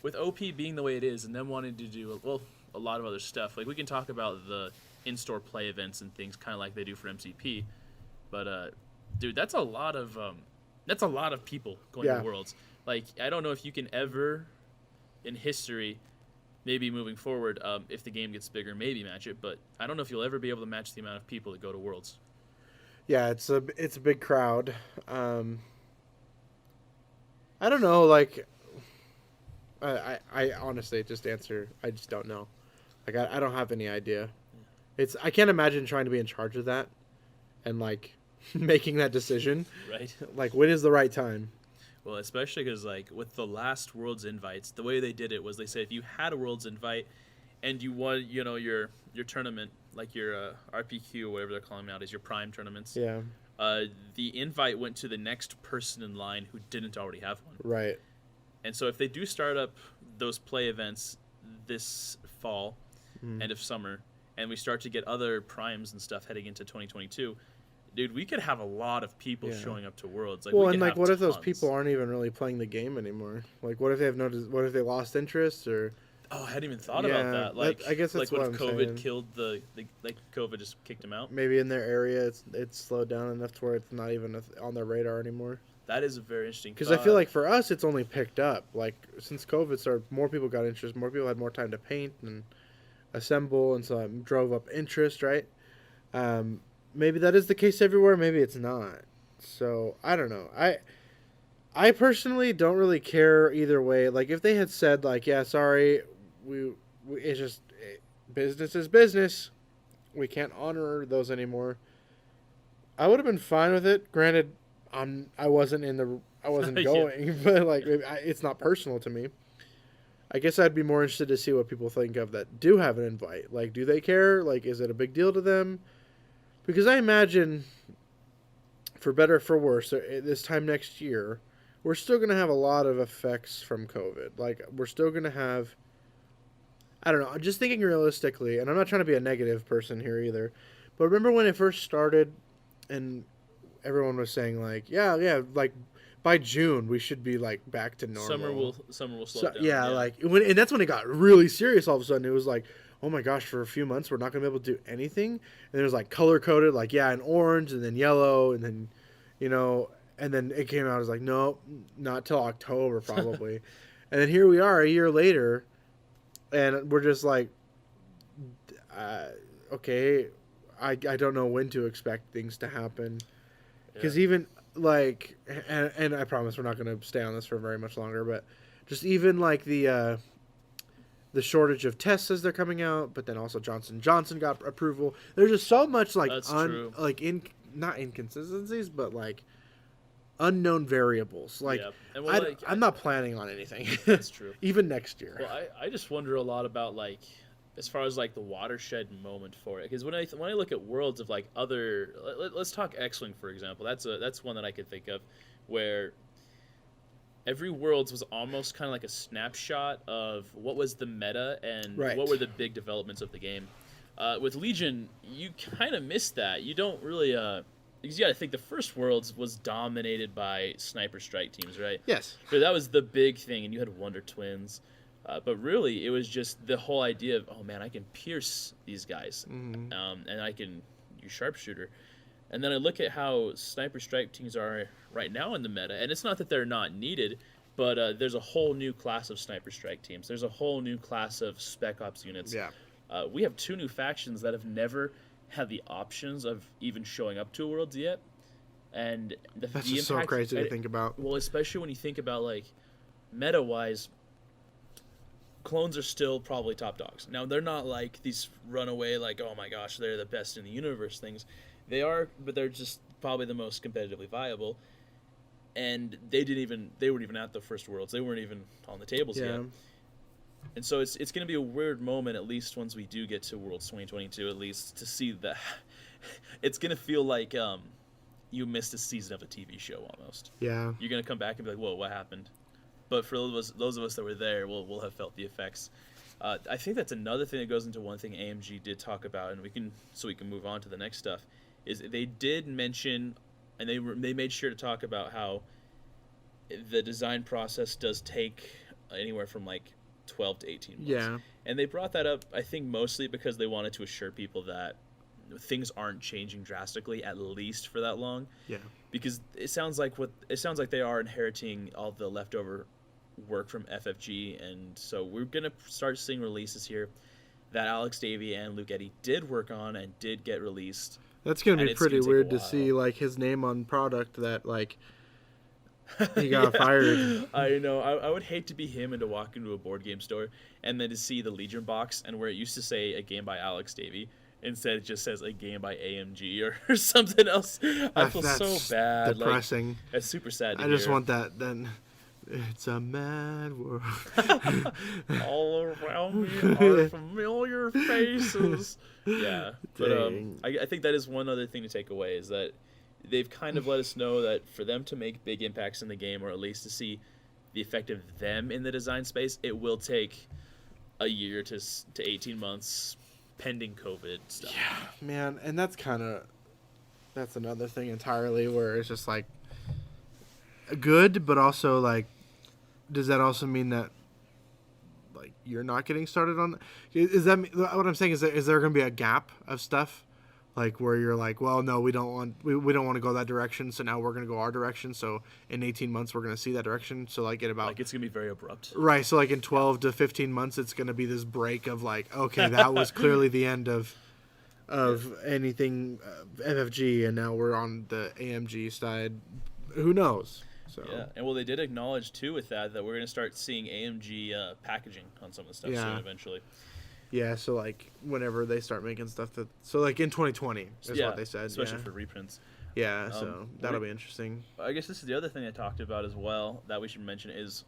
with OP being the way it is and them wanting to do, a lot of other stuff, like we can talk about the in-store play events and things kind of like they do for MCP, but dude, that's a lot of people going to Worlds. Like, I don't know if you can ever in history, maybe moving forward, if the game gets bigger, maybe match it, but I don't know if you'll ever be able to match the amount of people that go to Worlds. Yeah, it's a big crowd. I don't know, like I honestly just I just don't know. Like I don't have any idea. I can't imagine trying to be in charge of that and like making that decision. Right. Like, when is the right time? Well, especially because, like, with the last Worlds invites, the way they did it was they said if you had a Worlds invite and you won, your tournament, like your RPQ, whatever they're calling them out, is your prime tournaments. Yeah. The invite went to the next person in line who didn't already have one. Right. And so if they do start up those play events this fall, end of summer, and we start to get other primes and stuff heading into 2022, dude, we could have a lot of people showing up to Worlds. Like, well, and like, what if those people aren't even really playing the game anymore? Like, what if they have what if they lost interest or? Oh, I hadn't even thought about that. Like, I guess that's like what what if I'm COVID saying. killed like COVID just kicked them out. Maybe in their area, it's slowed down enough to where it's not even on their radar anymore. That is a very interesting. Because I feel like for us, it's only picked up. Like, since COVID started, more people got interest. More people had more time to paint and assemble, and so it drove up interest, right? Maybe that is the case everywhere. Maybe it's not. So I don't know. I personally don't really care either way. Like, if they had said like, yeah, sorry, we it's just business is business. We can't honor those anymore. I would have been fine with it. Granted, I wasn't going, but like, it's not personal to me. I guess I'd be more interested to see what people think of that do have an invite. Like, do they care? Like, is it a big deal to them? Because I imagine, for better or for worse, this time next year, we're still going to have a lot of effects from COVID. Like, we're still going to have, I don't know, I'm just thinking realistically, and I'm not trying to be a negative person here either, but remember when it first started and everyone was saying, like, yeah, like, by June, we should be, like, back to normal. Summer will slow down. Yeah, like, and that's when it got really serious all of a sudden. It was like, oh my gosh, for a few months, we're not going to be able to do anything. And it was, like, color-coded, like, yeah, in orange, and then yellow, and then, and then it came out as, like, no, not till October, probably. And then here we are a year later, and we're just like, okay, I don't know when to expect things to happen. Because even, like, and I promise we're not going to stay on this for very much longer, but just even, like, the shortage of tests as they're coming out, but then also Johnson & Johnson got approval. There's just so much, like, not inconsistencies, but like unknown variables. Like, Yeah. And well, I'm not planning on anything. That's true. Even next year. Well, I just wonder a lot about like as far as like the watershed moment for it, because when I look at worlds of like other, let's talk X-Wing for example. That's one that I could think of, where every worlds was almost kind of like a snapshot of what was the meta and Right. what were the big developments of the game. With Legion, you kind of miss that. You don't really because you got to think the first worlds was dominated by sniper strike teams, right? Yes. So that was the big thing, and you had Wonder Twins. But really, it was just the whole idea of, oh man, I can pierce these guys, and I can use sharpshooter. And then I look at how sniper strike teams are right now in the meta, and it's not that they're not needed, but there's a whole new class of sniper strike teams. There's a whole new class of spec ops units. Yeah. We have 2 new factions that have never had the options of even showing up to Worlds yet. And That's just so crazy to think about. Well, especially when you think about, like, meta-wise, clones are still probably top dogs. Now, they're not like these runaway, like, oh my gosh, they're the best in the universe things. They are, but they're just probably the most competitively viable. And they weren't even at the first Worlds. They weren't even on the tables yet. And so it's going to be a weird moment, at least once we do get to Worlds 2022, at least, to see that. It's going to feel like you missed a season of a TV show almost. Yeah. You're going to come back and be like, whoa, what happened? But for those of us that were there, we'll have felt the effects. I think that's another thing that goes into one thing AMG did talk about, and we can move on to the next stuff. Is they did mention, and they made sure to talk about how the design process does take anywhere from like 12 to 18 months. Yeah. And they brought that up, I think, mostly because they wanted to assure people that things aren't changing drastically, at least for that long. Yeah. Because it sounds like they are inheriting all the leftover work from FFG, and so we're gonna start seeing releases here that Alex Davey and Luke Eddy did work on and did get released. That's gonna be pretty weird to while. see like his name on product that like he got fired. I know. I would hate to be him and to walk into a board game store and then to see the Legion box, and where it used to say a game by Alex Davey, instead it just says a game by AMG or something else. I feel so bad. Depressing. Like, it's super sad to I just hear. want that then. It's a mad world. All around me are familiar faces. Yeah, but Dang. I think that is one other thing to take away, is that they've kind of let us know that for them to make big impacts in the game, or at least to see the effect of them in the design space, it will take a year to 18 months, pending COVID stuff. Yeah, man, and that's another thing entirely, where it's just like good, but also like, does that also mean that like you're not getting started on? Is that what I'm saying? Is there going to be a gap of stuff, like where you're like, well, no, we don't want to go that direction, so now we're going to go our direction. So in 18 months, we're going to see that direction. So like in about Like, it's gonna be very abrupt. right. So like in 12 to 15 months, it's going to be this break of like, okay, that was clearly the end of anything FFG, and now we're on the AMG side. Who knows? So Yeah, and well, they did acknowledge too with that we're going to start seeing AMG packaging on some of the stuff soon eventually. yeah. So like whenever they start making stuff so like in 2020 is what they said. Especially yeah. for reprints. Yeah, so that'll be interesting. I guess this is the other thing I talked about as well that we should mention is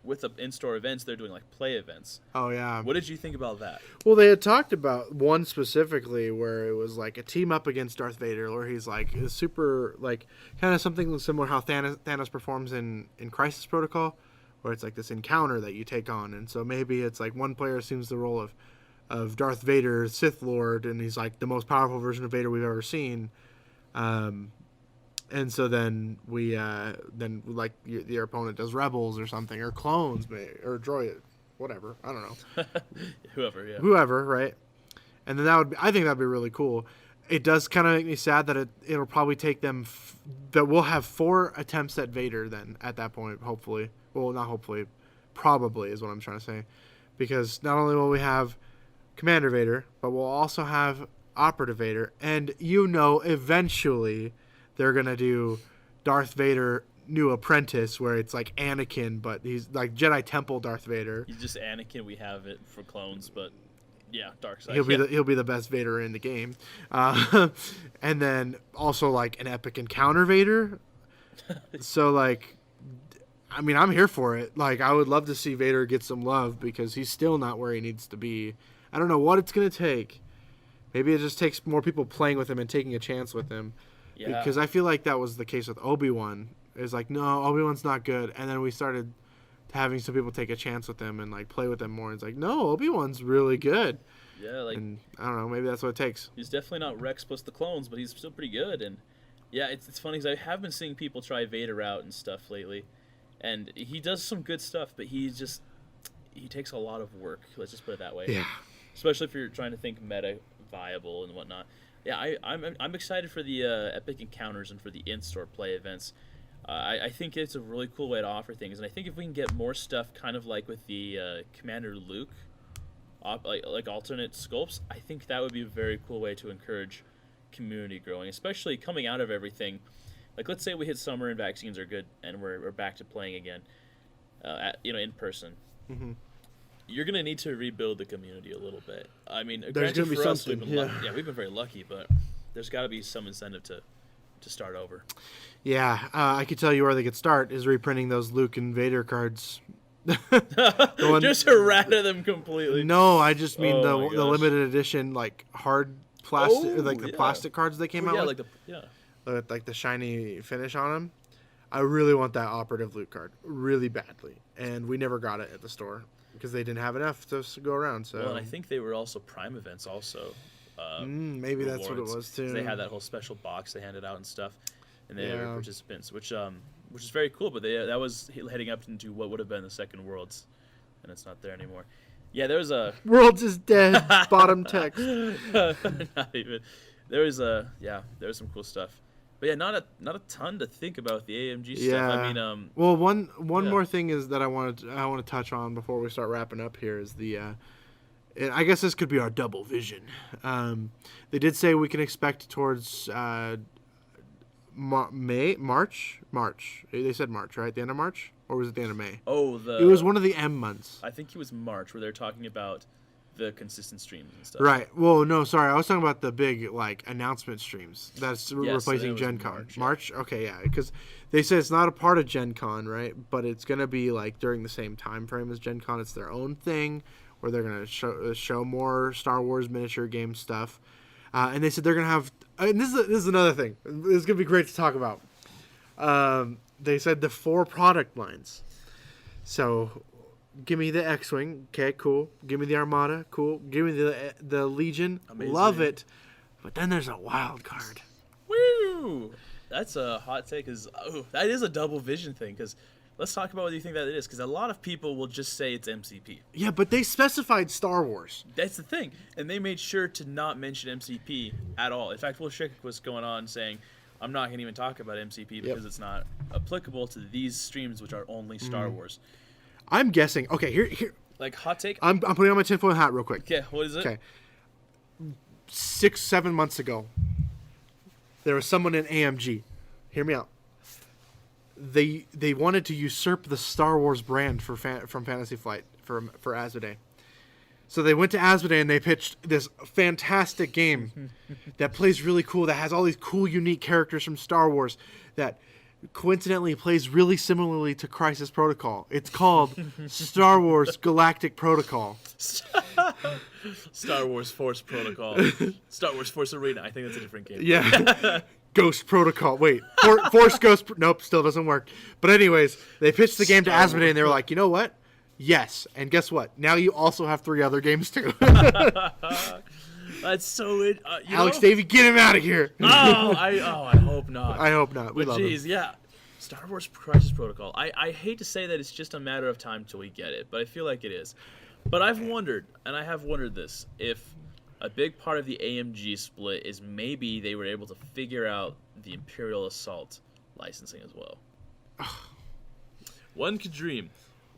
with the in-store events, they're doing like play events. Oh yeah. What did you think about that? Well, they had talked about one specifically where it was like a team up against Darth Vader, where he's like is super like kind of something similar how Thanos performs in Crisis Protocol, where it's like this encounter that you take on, and so maybe it's like one player assumes the role of Darth Vader, Sith Lord, and he's like the most powerful version of Vader we've ever seen. And so then your opponent does rebels or something, or clones, or droid, whatever. I don't know. Whoever, right? And then I think that'd be really cool. It does kind of make me sad that it'll probably take them that we'll have 4 attempts at Vader then at that point, hopefully. Well, not hopefully, probably is what I'm trying to say, because not only will we have Commander Vader, but we'll also have Operative Vader, and eventually they're gonna do Darth Vader New Apprentice, where it's like Anakin, but he's like Jedi Temple Darth Vader. He's just Anakin. We have it for clones, but Yeah, dark side. He'll be the best Vader in the game, and then also like an epic encounter Vader. So like, I mean, I'm here for it. Like, I would love to see Vader get some love because he's still not where he needs to be. I don't know what it's gonna take. Maybe it just takes more people playing with him and taking a chance with him. Yeah. Because I feel like that was the case with Obi-Wan. It was like, no, Obi-Wan's not good, and then we started having some people take a chance with him and like play with him more. And it's like, no, Obi-Wan's really good. Yeah, like And I don't know, maybe that's what it takes. he's definitely not Rex plus the clones, but he's still pretty good. And yeah, it's funny because I have been seeing people try Vader out and stuff lately, and he does some good stuff, but he takes a lot of work. Let's just put it that way. Yeah. Especially if you're trying to think meta viable and whatnot. Yeah, I'm excited for the epic encounters and for the in-store play events. I think it's a really cool way to offer things, and I think if we can get more stuff, kind of like with the Commander Luke, like alternate sculpts, I think that would be a very cool way to encourage community growing, especially coming out of everything. Like, let's say we hit summer and vaccines are good, and we're back to playing again, in person. Mm-hmm. You're gonna need to rebuild the community a little bit. I mean, There's granted, gonna be for us, something. we've been very lucky, but there's got to be some incentive to start over. Yeah, I could tell you where they could start is reprinting those Luke and Vader cards. Just errata them completely. No, I just mean Oh my the gosh. limited edition like hard plastic, like the yeah. plastic cards they came out with, with like the shiny finish on them. I really want that operative Luke card really badly, and we never got it at the store because they didn't have enough to go around. So, Well, and I think they were also Prime events also. maybe that's what it rewards, was 'cause too. They had that whole special box they handed out and stuff, and they Yeah. were participants, which is very cool. But that was heading up into what would have been the second Worlds, and it's not there anymore. Yeah, there was a Worlds is dead. Bottom text. not even. There was some cool stuff. But yeah, not a ton to think about with the AMG stuff. Yeah. I mean, Well, one yeah. more thing is that I want to touch on before we start wrapping up here is the. I guess this could be our double vision. They did say we can expect towards March. They said March, right? The end of March, or was it the end of May? It was one of the M months. I think it was March where they're talking about the consistent streams and stuff. Right. Well, no, sorry. I was talking about the big like announcement streams that's so replacing that was Gen Con. March, yeah. March? Okay, yeah. Because they said it's not a part of Gen Con, right? But it's gonna be like during the same time frame as Gen Con. It's their own thing where they're gonna show more Star Wars miniature game stuff. And they said they're gonna have. And this is another thing. This is gonna be great to talk about. They said the 4 product lines. So. Give me the X-Wing. Okay, cool. Give me the Armada. Cool. Give me the Legion. Amazing. Love it. But then there's a wild card. Woo! That's a hot take. That is a double vision thing. Because let's talk about what you think that it is. Because a lot of people will just say it's MCP. Yeah, but they specified Star Wars. That's the thing. And they made sure to not mention MCP at all. In fact, Will Schick was going on saying, I'm not going to even talk about MCP because it's not applicable to these streams, which are only Star Wars. I'm guessing. Okay, here. Like, hot take? I'm putting on my tinfoil hat real quick. Okay, what is it? Okay. 6-7 months ago, there was someone in AMG. Hear me out. They wanted to usurp the Star Wars brand from Fantasy Flight for Asmodee. So they went to Asmodee and they pitched this fantastic game that plays really cool, that has all these cool, unique characters from Star Wars that coincidentally plays really similarly to Crisis Protocol. It's called Star Wars Galactic Protocol. Star Wars Force Protocol. Star Wars Force Arena. I think that's a different game. Yeah. Ghost Protocol. Wait. Force Ghost. Nope, still doesn't work. But anyways, they pitched the game to Asmodee and they were like, you know what? Yes. And guess what? Now you also have 3 other games too. That's so... Alex Davey, get him out of here. I hope not. I hope not. We But love geez, him. yeah. Star Wars Crisis Protocol. I hate to say that it's just a matter of time till we get it, but I feel like it is. But I've wondered, and I have wondered this, if a big part of the AMG split is maybe they were able to figure out the Imperial Assault licensing as well. One could dream.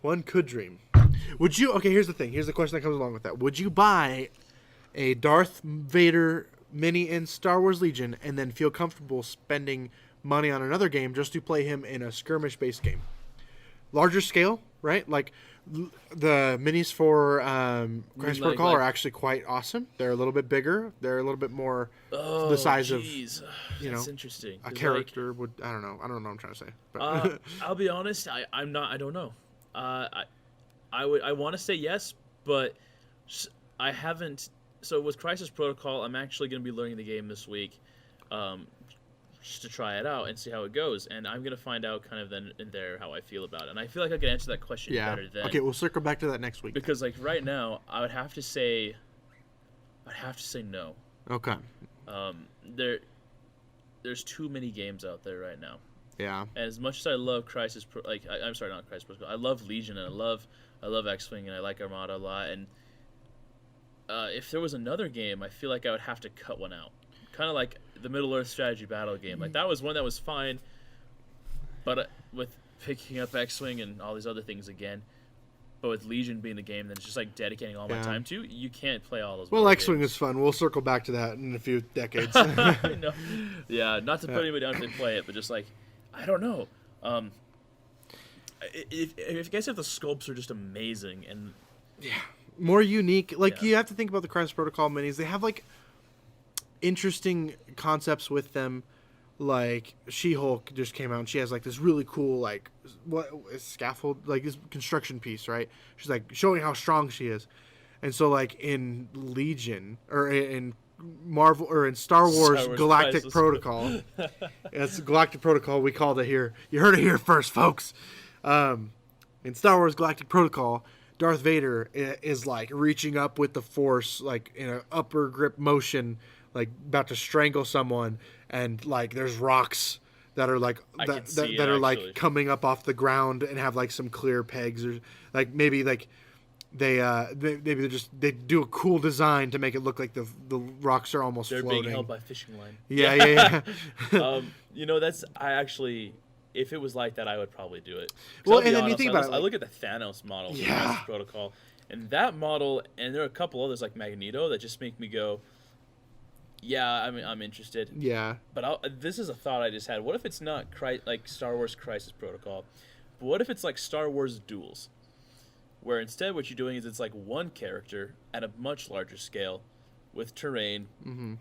One could dream. Would you... Okay, here's the thing. Here's the question that comes along with that. Would you buy a Darth Vader mini in Star Wars Legion and then feel comfortable spending money on another game just to play him in a skirmish-based game? Larger scale, right? Like, The minis for Crisis like- Protocol like- are actually quite awesome. They're a little bit bigger. They're a little bit more the size of Jeez. you That's know, interesting. a 'Cause, character would. I don't know what I'm trying to say. But I'll be honest. I'm not. I don't know. I want to say yes, but I haven't. So with Crisis Protocol, I'm actually going to be learning the game this week, just to try it out and see how it goes. And I'm going to find out kind of then and there how I feel about it. And I feel like I can answer that question yeah. better then. Okay, we'll circle back to that next week. Because like right now, I would have to say no. Okay. There's too many games out there right now. Yeah. And as much as I love I'm sorry, not Crisis Protocol. I love Legion and I love X-Wing and I like Armada a lot. And if there was another game, I feel like I would have to cut one out. Kind of like the Middle Earth strategy battle game. Like that was one that was fine, but with picking up X-Wing and all these other things again, but with Legion being the game that it's just like dedicating all my time to, you can't play all those. Well, X-Wing is fun. We'll circle back to that in a few decades. No. Yeah, not to put anybody down if they play it, but just like, I don't know. If you guys have the sculpts are just amazing and More unique. Like Yeah. you have to think about the Crisis Protocol minis. They have like interesting concepts with them. Like She-Hulk just came out and she has like this really cool like scaffold, like this construction piece, right? She's like showing how strong she is. And so like in Legion or in Marvel or in Star Wars Galactic Crisis. Protocol. It's Galactic Protocol, we called it here. You heard it here first, folks. In Star Wars Galactic Protocol, Darth Vader is like reaching up with the Force, like in an upper grip motion, like about to strangle someone, and like there's rocks that are like that are like coming up off the ground and have like some clear pegs, or like maybe like they do a cool design to make it look like the rocks are almost they're floating. being held by fishing line. Yeah. That's I actually. If it was like that, I would probably do it. Well, and then you think about it. I look at the Thanos model from Crisis Protocol, and that model, and there are a couple others like Magneto that just make me go, yeah, I'm interested. Yeah. But this is a thought I just had. What if it's not like Star Wars Crisis Protocol, but what if it's like Star Wars Duels, where instead what you're doing is it's like one character at a much larger scale, with terrain. Mm-hmm.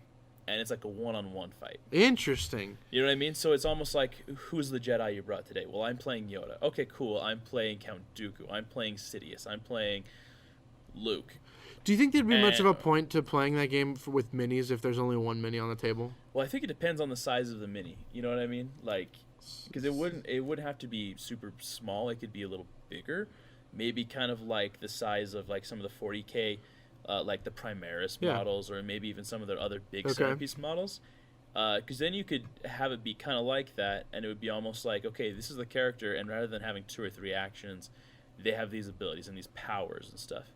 And it's like a one-on-one fight. Interesting. You know what I mean? So it's almost like, who's the Jedi you brought today? Well, I'm playing Yoda. Okay, cool. I'm playing Count Dooku. I'm playing Sidious. I'm playing Luke. Do you think there'd be much of a point to playing that game with minis if there's only one mini on the table? Well, I think it depends on the size of the mini. You know what I mean? Like, because it wouldn't have to be super small. It could be a little bigger. Maybe kind of like the size of like some of the 40K like the Primaris models, or maybe even some of the other big centerpiece models. Because then you could have it be kind of like that, and it would be almost like, okay, this is the character, and rather than having 2 or 3 actions, they have these abilities and these powers and stuff.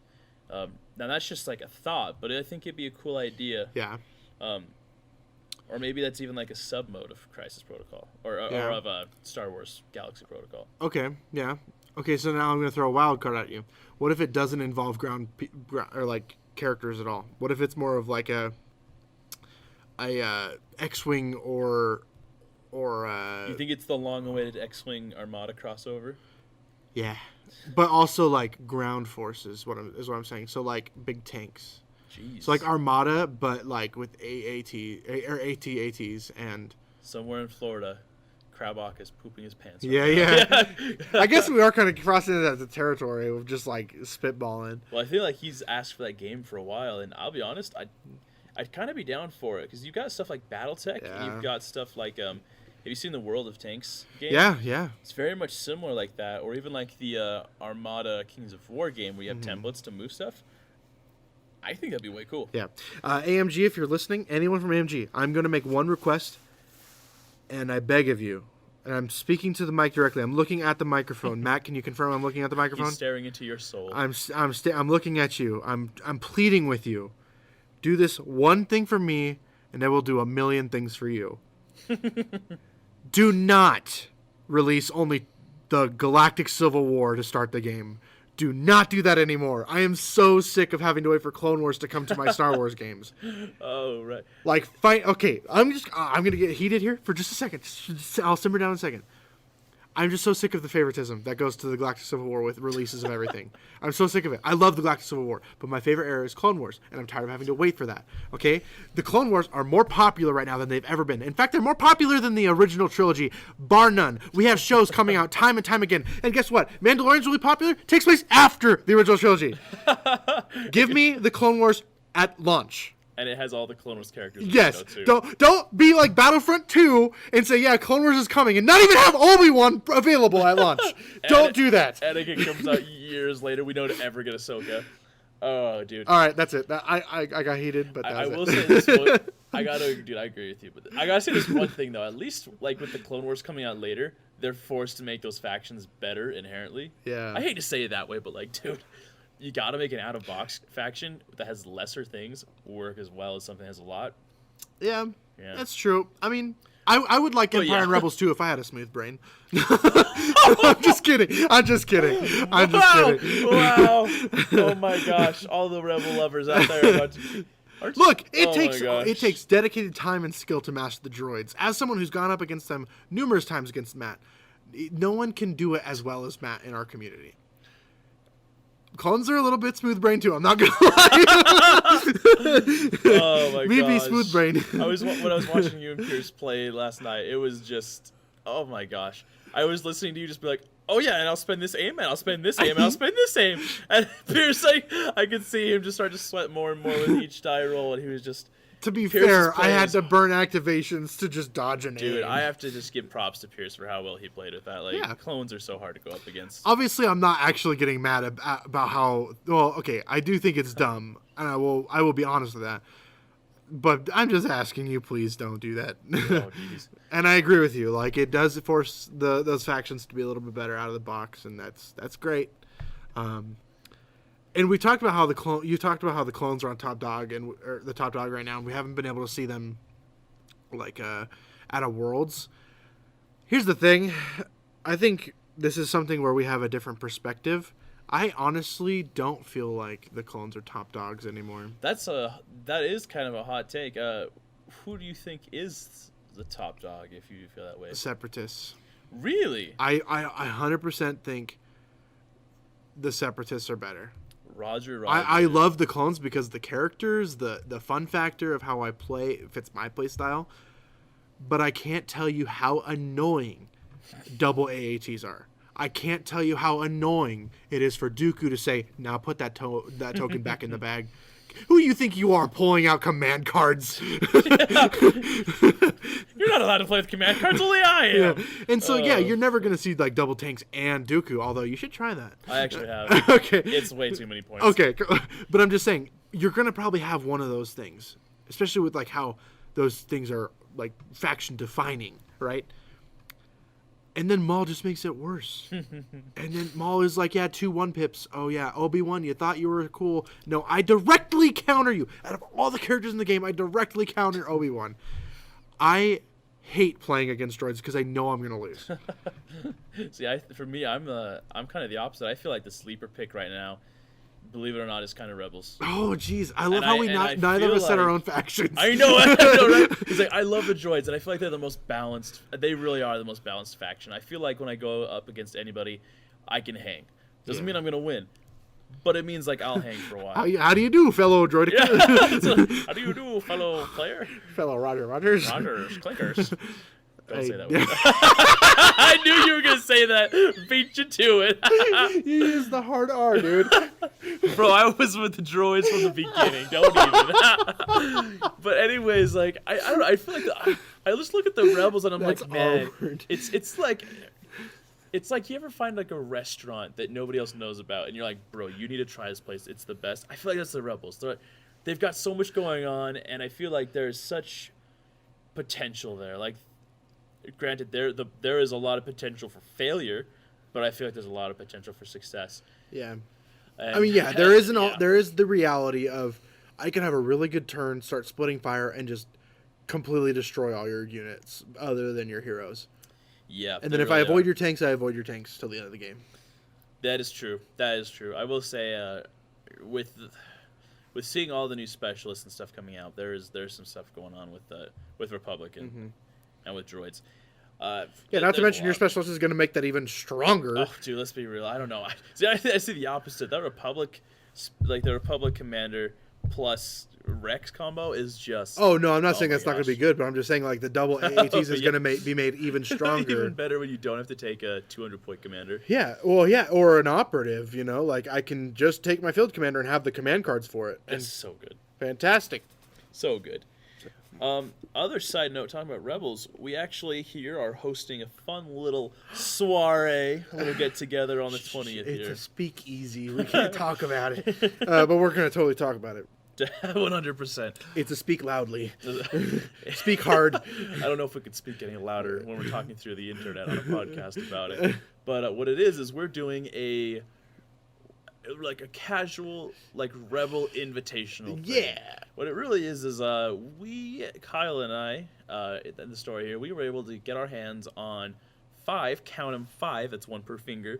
Now, that's just like a thought, but I think it'd be a cool idea. Yeah. Or maybe that's even like a sub-mode of Crisis Protocol, or of Star Wars Galaxy Protocol. Okay, yeah. Okay, so now I'm going to throw a wild card at you. What if it doesn't involve ground or like characters at all? What if it's more of like a X-Wing or You think it's the long-awaited X-Wing Armada crossover? Yeah, but also like ground forces. What I'm saying. So like big tanks. Jeez. So like Armada, but like with AT-ATs and somewhere in Florida, Krabok is pooping his pants. Yeah. I guess we are kind of crossing into the territory of just like spitballing. Well, I feel like he's asked for that game for a while, and I'll be honest, I'd kind of be down for it, because you've got stuff like BattleTech, and you've got stuff like have you seen the World of Tanks game? Yeah. It's very much similar like that, or even like the Armada Kings of War game where you have templates to move stuff. I think that'd be way cool. Yeah. AMG, if you're listening, anyone from AMG, I'm going to make one request, and I beg of you, and I'm speaking to the mic directly. I'm looking at the microphone. Matt, can you confirm I'm looking at the microphone? He's staring into your soul. I'm looking at you. I'm pleading with you. Do this one thing for me, and I will do a million things for you. Do not release only the Galactic Civil War to start the game. Do not do that anymore. I am so sick of having to wait for Clone Wars to come to my Star Wars games. Oh, right. Like, fight. Okay, I'm gonna get heated here for just a second. I'll simmer down in a second. I'm just so sick of the favoritism that goes to the Galactic Civil War with releases of everything. I'm so sick of it. I love the Galactic Civil War, but my favorite era is Clone Wars, and I'm tired of having to wait for that. Okay? The Clone Wars are more popular right now than they've ever been. In fact, they're more popular than the original trilogy, bar none. We have shows coming out time and time again. And guess what? Mandalorian's really popular. Takes place after the original trilogy. Give me the Clone Wars at launch. And it has all the Clone Wars characters. Yes. Too. Don't be like Battlefront 2 and say, yeah, Clone Wars is coming, and not even have Obi-Wan available at launch. Don't do that. Anakin comes out years later. We don't ever get Ahsoka. Oh, dude. All right, that's it. I got heated, but I that's will it. say this one. I agree with you. But I gotta say this one thing though. At least like with the Clone Wars coming out later, they're forced to make those factions better inherently. Yeah. I hate to say it that way, but like, dude, you gotta make an out-of-box faction that has lesser things work as well as something that has a lot. Yeah, that's true. I mean, I would like Empire and Rebels too if I had a smooth brain. I'm just kidding. Wow. Oh my gosh. All the Rebel lovers out there. Look, it takes dedicated time and skill to master the droids. As someone who's gone up against them numerous times against Matt, no one can do it as well as Matt in our community. Clones are a little bit smooth brain too. I'm not gonna lie. Oh my god. Me be smooth brain. When I was watching you and Pierce play last night, it was just, oh my gosh. I was listening to you just be like, oh yeah, and I'll spend this aim, and I'll spend this aim, and I'll spend this aim. And Pierce, I could see him just start to sweat more and more with each die roll, and he was just. To be fair, I had to burn activations to just dodge an aim. Dude, I have to just give props to Pierce for how well he played with that. Like, clones are so hard to go up against. Obviously, I'm not actually getting mad about how. Well, okay, I do think it's dumb, and I will be honest with that. But I'm just asking you, please don't do that. Oh, jeez. And I agree with you. Like, it does force those factions to be a little bit better out of the box, and that's great. And we talked about how you talked about how the clones are on top dog or the top dog right now, and we haven't been able to see them like at a Worlds. Here's the thing, I think this is something where we have a different perspective. I honestly don't feel like the clones are top dogs anymore. That is kind of a hot take. Who do you think is the top dog if you feel that way? Separatists. Really? I 100% think the Separatists are better. Roger. I love the clones because the characters, the fun factor of how I play fits my play style. But I can't tell you how annoying double AATs are. I can't tell you how annoying it is for Dooku to say, now put that token back in the bag. Who do you think you are pulling out command cards? You're not allowed to play with command cards, only I am. Yeah. And so, you're never going to see like double tanks and Dooku, although you should try that. I actually have. Okay. It's way too many points. Okay. But I'm just saying, you're going to probably have one of those things, especially with like how those things are like faction defining, right? And then Maul just makes it worse. And then Maul is like, 2-1 pips. Oh, yeah, Obi-Wan, you thought you were cool. No, I directly counter you. Out of all the characters in the game, I directly counter Obi-Wan. I hate playing against droids because I know I'm going to lose. See, for me, I'm kind of the opposite. I feel like the sleeper pick right now, believe it or not, is kind of Rebels. Oh, jeez. I love how neither of us set our own factions. I know, right? It's like, I love the droids, and I feel like they're the most balanced. They really are the most balanced faction. I feel like when I go up against anybody, I can hang. Doesn't mean I'm going to win, but it means, like, I'll hang for a while. How do you do, fellow droid? How do you do, fellow player? Fellow Rogers. Rogers, clinkers. Don't say that word. I knew you were going to say that. Beat you to it. You use the hard R, dude. Bro, I was with the droids from the beginning. Don't even. But anyways, like, I don't know. I feel like I just look at the Rebels and I'm like, man, it's like you ever find like a restaurant that nobody else knows about and you're like, bro, you need to try this place. It's the best. I feel like that's the Rebels. They've got so much going on, and I feel like there's such potential there. Like, granted, there is a lot of potential for failure, but I feel like there's a lot of potential for success. Yeah. And, I mean, there is the reality of I can have a really good turn, start splitting fire, and just completely destroy all your units other than your heroes. Yeah. And then if I avoid your tanks, I avoid your tanks till the end of the game. That is true. I will say, with seeing all the new specialists and stuff coming out, there's some stuff going on with Republic and with droids. Not to there's mention a your lot. specialist is going to make that even stronger. Oh, dude, let's be real. I don't know. I see the opposite. That Republic, like the Republic Commander plus Rex combo is just. Oh no, I'm not saying my that's not going to be gosh. good, but I'm just saying like the double AATs is Yeah. going to be made even stronger. Even better when you don't have to take a 200-point commander. Yeah, well, yeah, or an operative. Like I can just take my field commander and have the command cards for it. And It's so good. fantastic. So good. Other side note, talking about Rebels, we actually here are hosting a fun little soiree, a little get together on the 20th It's here. a speakeasy. We can't talk about it, but we're going to totally talk about it. 100%. It's a speak loudly, speak hard. I don't know if we could speak any louder when we're talking through the internet on a podcast about it. But what it is we're doing a casual Rebel invitational thing. Yeah. What it really is Kyle and I in the story here, we were able to get our hands on 5, count them 5, that's one per finger,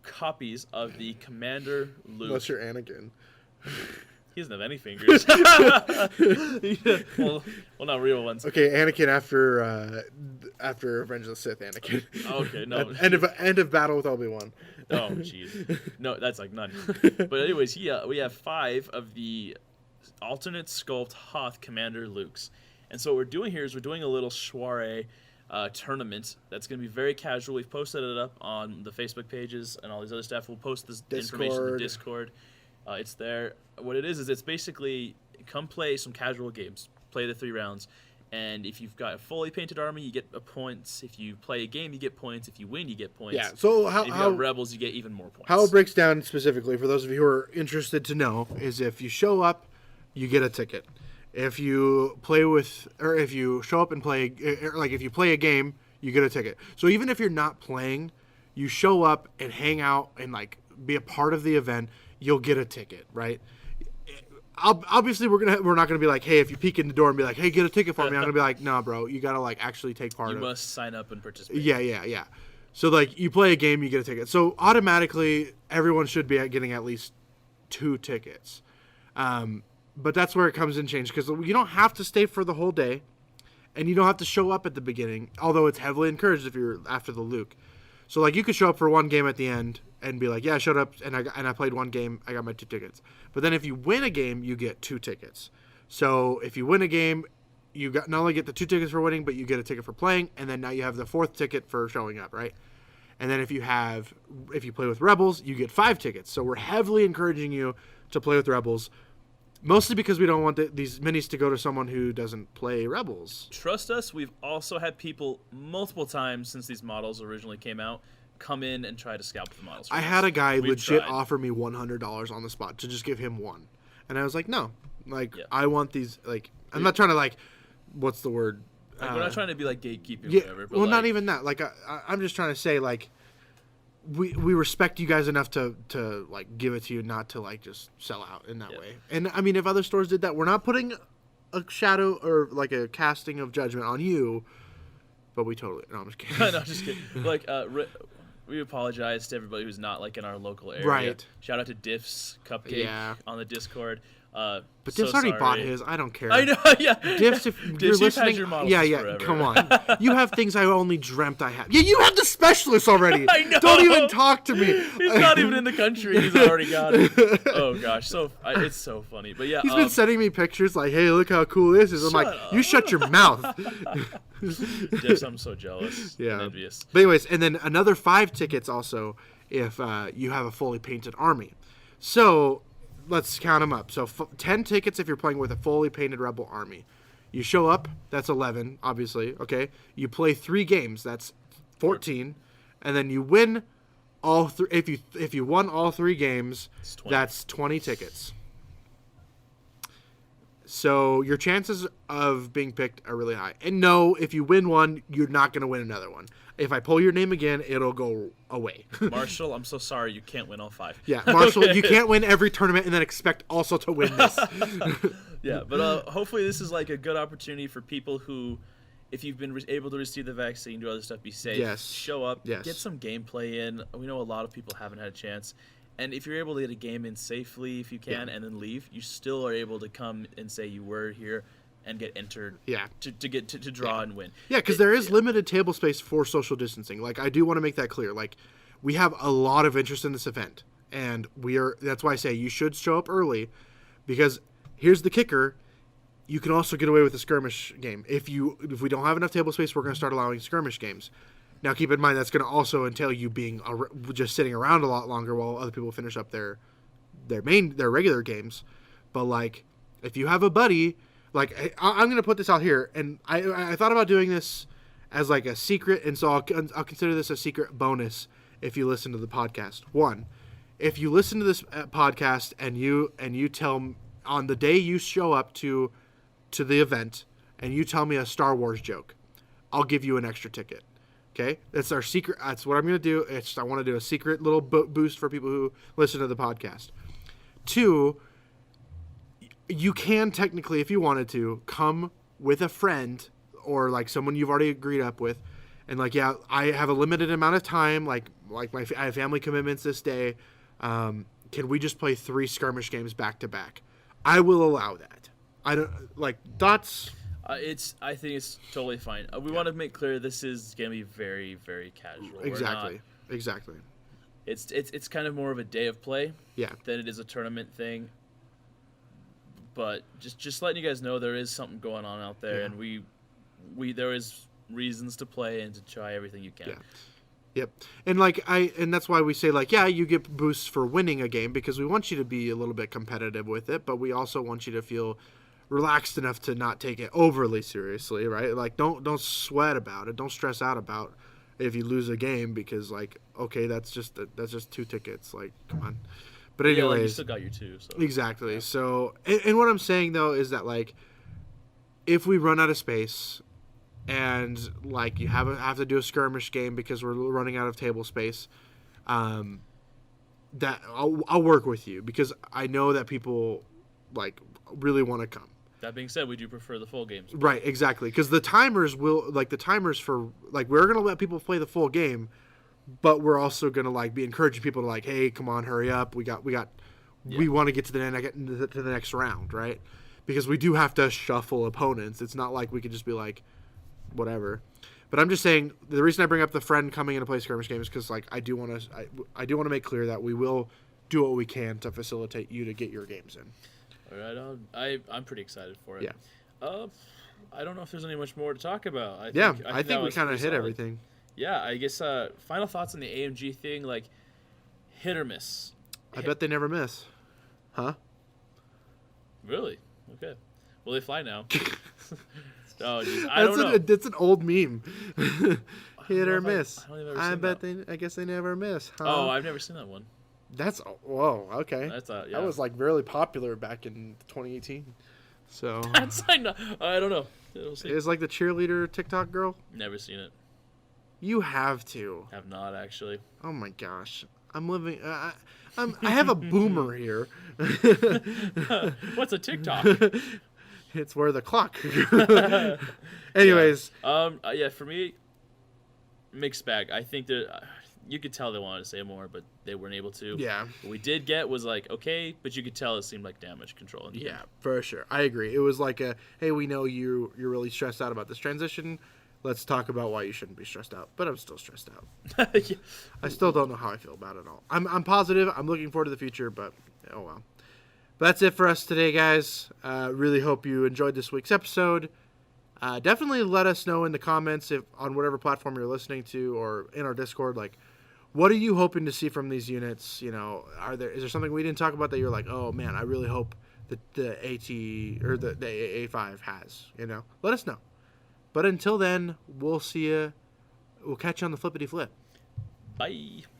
copies of the Commander Luke. Unless you're Anakin. He doesn't have any fingers. well, not real ones. Okay, Anakin after Revenge of the Sith. Anakin. Okay, no. End of battle with Obi-Wan. Oh, jeez. No, that's like none. But anyways, we have 5 of the alternate sculpt Hoth Commander Lukes. And so what we're doing here is we're doing a little soiree tournament that's going to be very casual. We've posted it up on the Facebook pages and all these other stuff. We'll post this information in the Discord. It's there. What it is it's basically come play some casual games. Play the 3 rounds. And if you've got a fully painted army, you get points. If you play a game, you get points. If you win, you get points. Yeah, so if you got Rebels, you get even more points. How it breaks down specifically, for those of you who are interested to know, is if you show up, you get a ticket. If you if you show up and play, if you play a game, you get a ticket. So even if you're not playing, you show up and hang out and be a part of the event, you'll get a ticket, right? Obviously, we're not gonna be like, hey, if you peek in the door and be like, hey, get a ticket for me, I'm gonna be like, nah, bro, you gotta actually take part. You must sign up and participate. Yeah. So you play a game, you get a ticket. So automatically, everyone should be getting at least 2 tickets. But that's where it comes in change, because you don't have to stay for the whole day, and you don't have to show up at the beginning. Although it's heavily encouraged if you're after the Luke. So you could show up for one game at the end and be like, yeah, I showed up and I played one game, I got my 2 tickets. But then if you win a game, you get 2 tickets. So if you win a game, you not only get the 2 tickets for winning, but you get a ticket for playing, and then now you have the 4th ticket for showing up, right? And then if you play with Rebels, you get 5 tickets. So we're heavily encouraging you to play with Rebels, mostly because we don't want these minis to go to someone who doesn't play Rebels. Trust us, we've also had people multiple times since these models originally came out come in and try to scalp the models. I had a guy We've legit tried. offer me $100 on the spot to just give him one. And I was like, no. I want these, I'm not trying to, what's the word? We're not trying to be gatekeeping or Yeah, whatever. But well, not even that. I'm just trying to say, we respect you guys enough to give it to you, not to just sell out in that way. And I mean, if other stores did that, we're not putting a shadow or a casting of judgment on you, but we totally. No, I'm just kidding. No, just kidding. We apologize to everybody who's not in our local area. Right. Shout out to Diff's Cupcake on the Discord. But Diff's already bought his. I don't care. I know, yeah. Diff's, if you're you've listening, had your models forever. come on. You have things I only dreamt I had. Yeah, you have the specialist already. I know. Don't even talk to me. He's not even in the country. He's already got it. Oh gosh, it's so funny. But yeah, he's been sending me pictures hey, look how cool this is. I'm like, you shut your mouth. Diff's, I'm so jealous. Yeah. And envious. But anyways, and then another 5 tickets also if you have a fully painted army. So let's count them up. So 10 tickets if you're playing with a fully painted Rebel army. You show up, that's 11, obviously. Okay. You play 3 games, that's 14, and then you win all 3. If you won all 3 games, that's 20 tickets. So your chances of being picked are really high. And no, if you win one, you're not going to win another one. If I pull your name again, it'll go away. Marshall, I'm so sorry you can't win all 5. Yeah, Marshall, you can't win every tournament and then expect also to win this. Yeah, but hopefully this is a good opportunity for people who, if you've been able to receive the vaccine, do other stuff, be safe. Yes. Show up, Yes. get some gameplay in. We know a lot of people haven't had a chance. And if you're able to get a game in safely, if you can, and then leave, you still are able to come and say you were here and get entered. Yeah. To get to draw and win. Yeah, because there is limited table space for social distancing. Like, I do want to make that clear. Like, we have a lot of interest in this event, and that's why I say you should show up early, because here's the kicker: you can also get away with a skirmish game. If we don't have enough table space, we're going to start allowing skirmish games. Now, keep in mind that's going to also entail you being just sitting around a lot longer while other people finish up their regular games. But like, if you have a buddy, like I'm going to put this out here, and I thought about doing this as like a secret, and so I'll consider this a secret bonus if you listen to the podcast. One, if you listen to this podcast and you tell on the day you show up to the event and you tell me a Star Wars joke, I'll give you an extra ticket. Okay, that's our secret. That's what I'm going to do. I want to do a secret little boost for people who listen to the podcast. Two, you can technically, if you wanted to, come with a friend or like someone you've already agreed up with, and like, yeah, I have a limited amount of time. Like I have family commitments this day. Can we just play 3 skirmish games back to back? I will allow that. I don't like dots. I think it's totally fine. We want to make clear this is going to be very, very casual. Exactly. It's kind of more of a day of play. Yeah. Than it is a tournament thing. But just letting you guys know there is something going on out there, and we there is reasons to play and to try everything you can. Yeah. Yep. And that's why we say like, yeah, you get boosts for winning a game because we want you to be a little bit competitive with it, but we also want you to feel relaxed enough to not take it overly seriously, right? Like don't sweat about it. Don't stress out about if you lose a game because like, okay, that's just 2 tickets. Like, come on. But anyways, like you still got your 2. So. Exactly. Yeah. So, and what I'm saying though is that like, if we run out of space, and like you have to do a skirmish game because we're running out of table space, that I'll work with you because I know that people like really want to come. That being said, we do prefer the full games. Right, exactly. Because the timers for like we're gonna let people play the full game, but we're also gonna like be encouraging people to like, hey, come on, hurry up. We want to get to the next round, right? Because we do have to shuffle opponents. It's not like we could just be like, whatever. But I'm just saying the reason I bring up the friend coming in to play skirmish games because like I do want to make clear that we will do what we can to facilitate you to get your games in. All right, I'm pretty excited for it. Yeah. I don't know if there's any much more to talk about. I think we kind of hit everything. Yeah, I guess final thoughts on the AMG thing, like hit or miss. I bet they never miss. Huh? Really? Okay. Well, they fly now. Oh, geez. I don't know. It's an old meme. Hit or miss. I I guess they never miss. Huh? Oh, I've never seen that one. Whoa, okay. Yeah. That was like really popular back in 2018. So I don't know. We'll see. It was like the cheerleader TikTok girl. Never seen it. You have to. Have not actually. Oh my gosh, I'm living. I have a boomer here. What's a TikTok? It's where the clock. Anyways. Yeah. For me, mixed bag. I think that you could tell they wanted to say more, but they weren't able to. Yeah. What we did get was like, okay, but you could tell it seemed like damage control. In the Yeah, end. for sure. I agree. It was like hey, we know you're really stressed out about this transition. Let's talk about why you shouldn't be stressed out. But I'm still stressed out. Yeah. I still don't know how I feel about it all. I'm positive. I'm looking forward to the future, but oh well. But that's it for us today, guys. Really hope you enjoyed this week's episode. Definitely let us know in the comments if on whatever platform you're listening to or in our Discord, like, what are you hoping to see from these units? You know, is there something we didn't talk about that you're like, oh man, I really hope that the AT or the A5 has, you know? Let us know. But until then, we'll see you. We'll catch you on the flippity flip. Bye.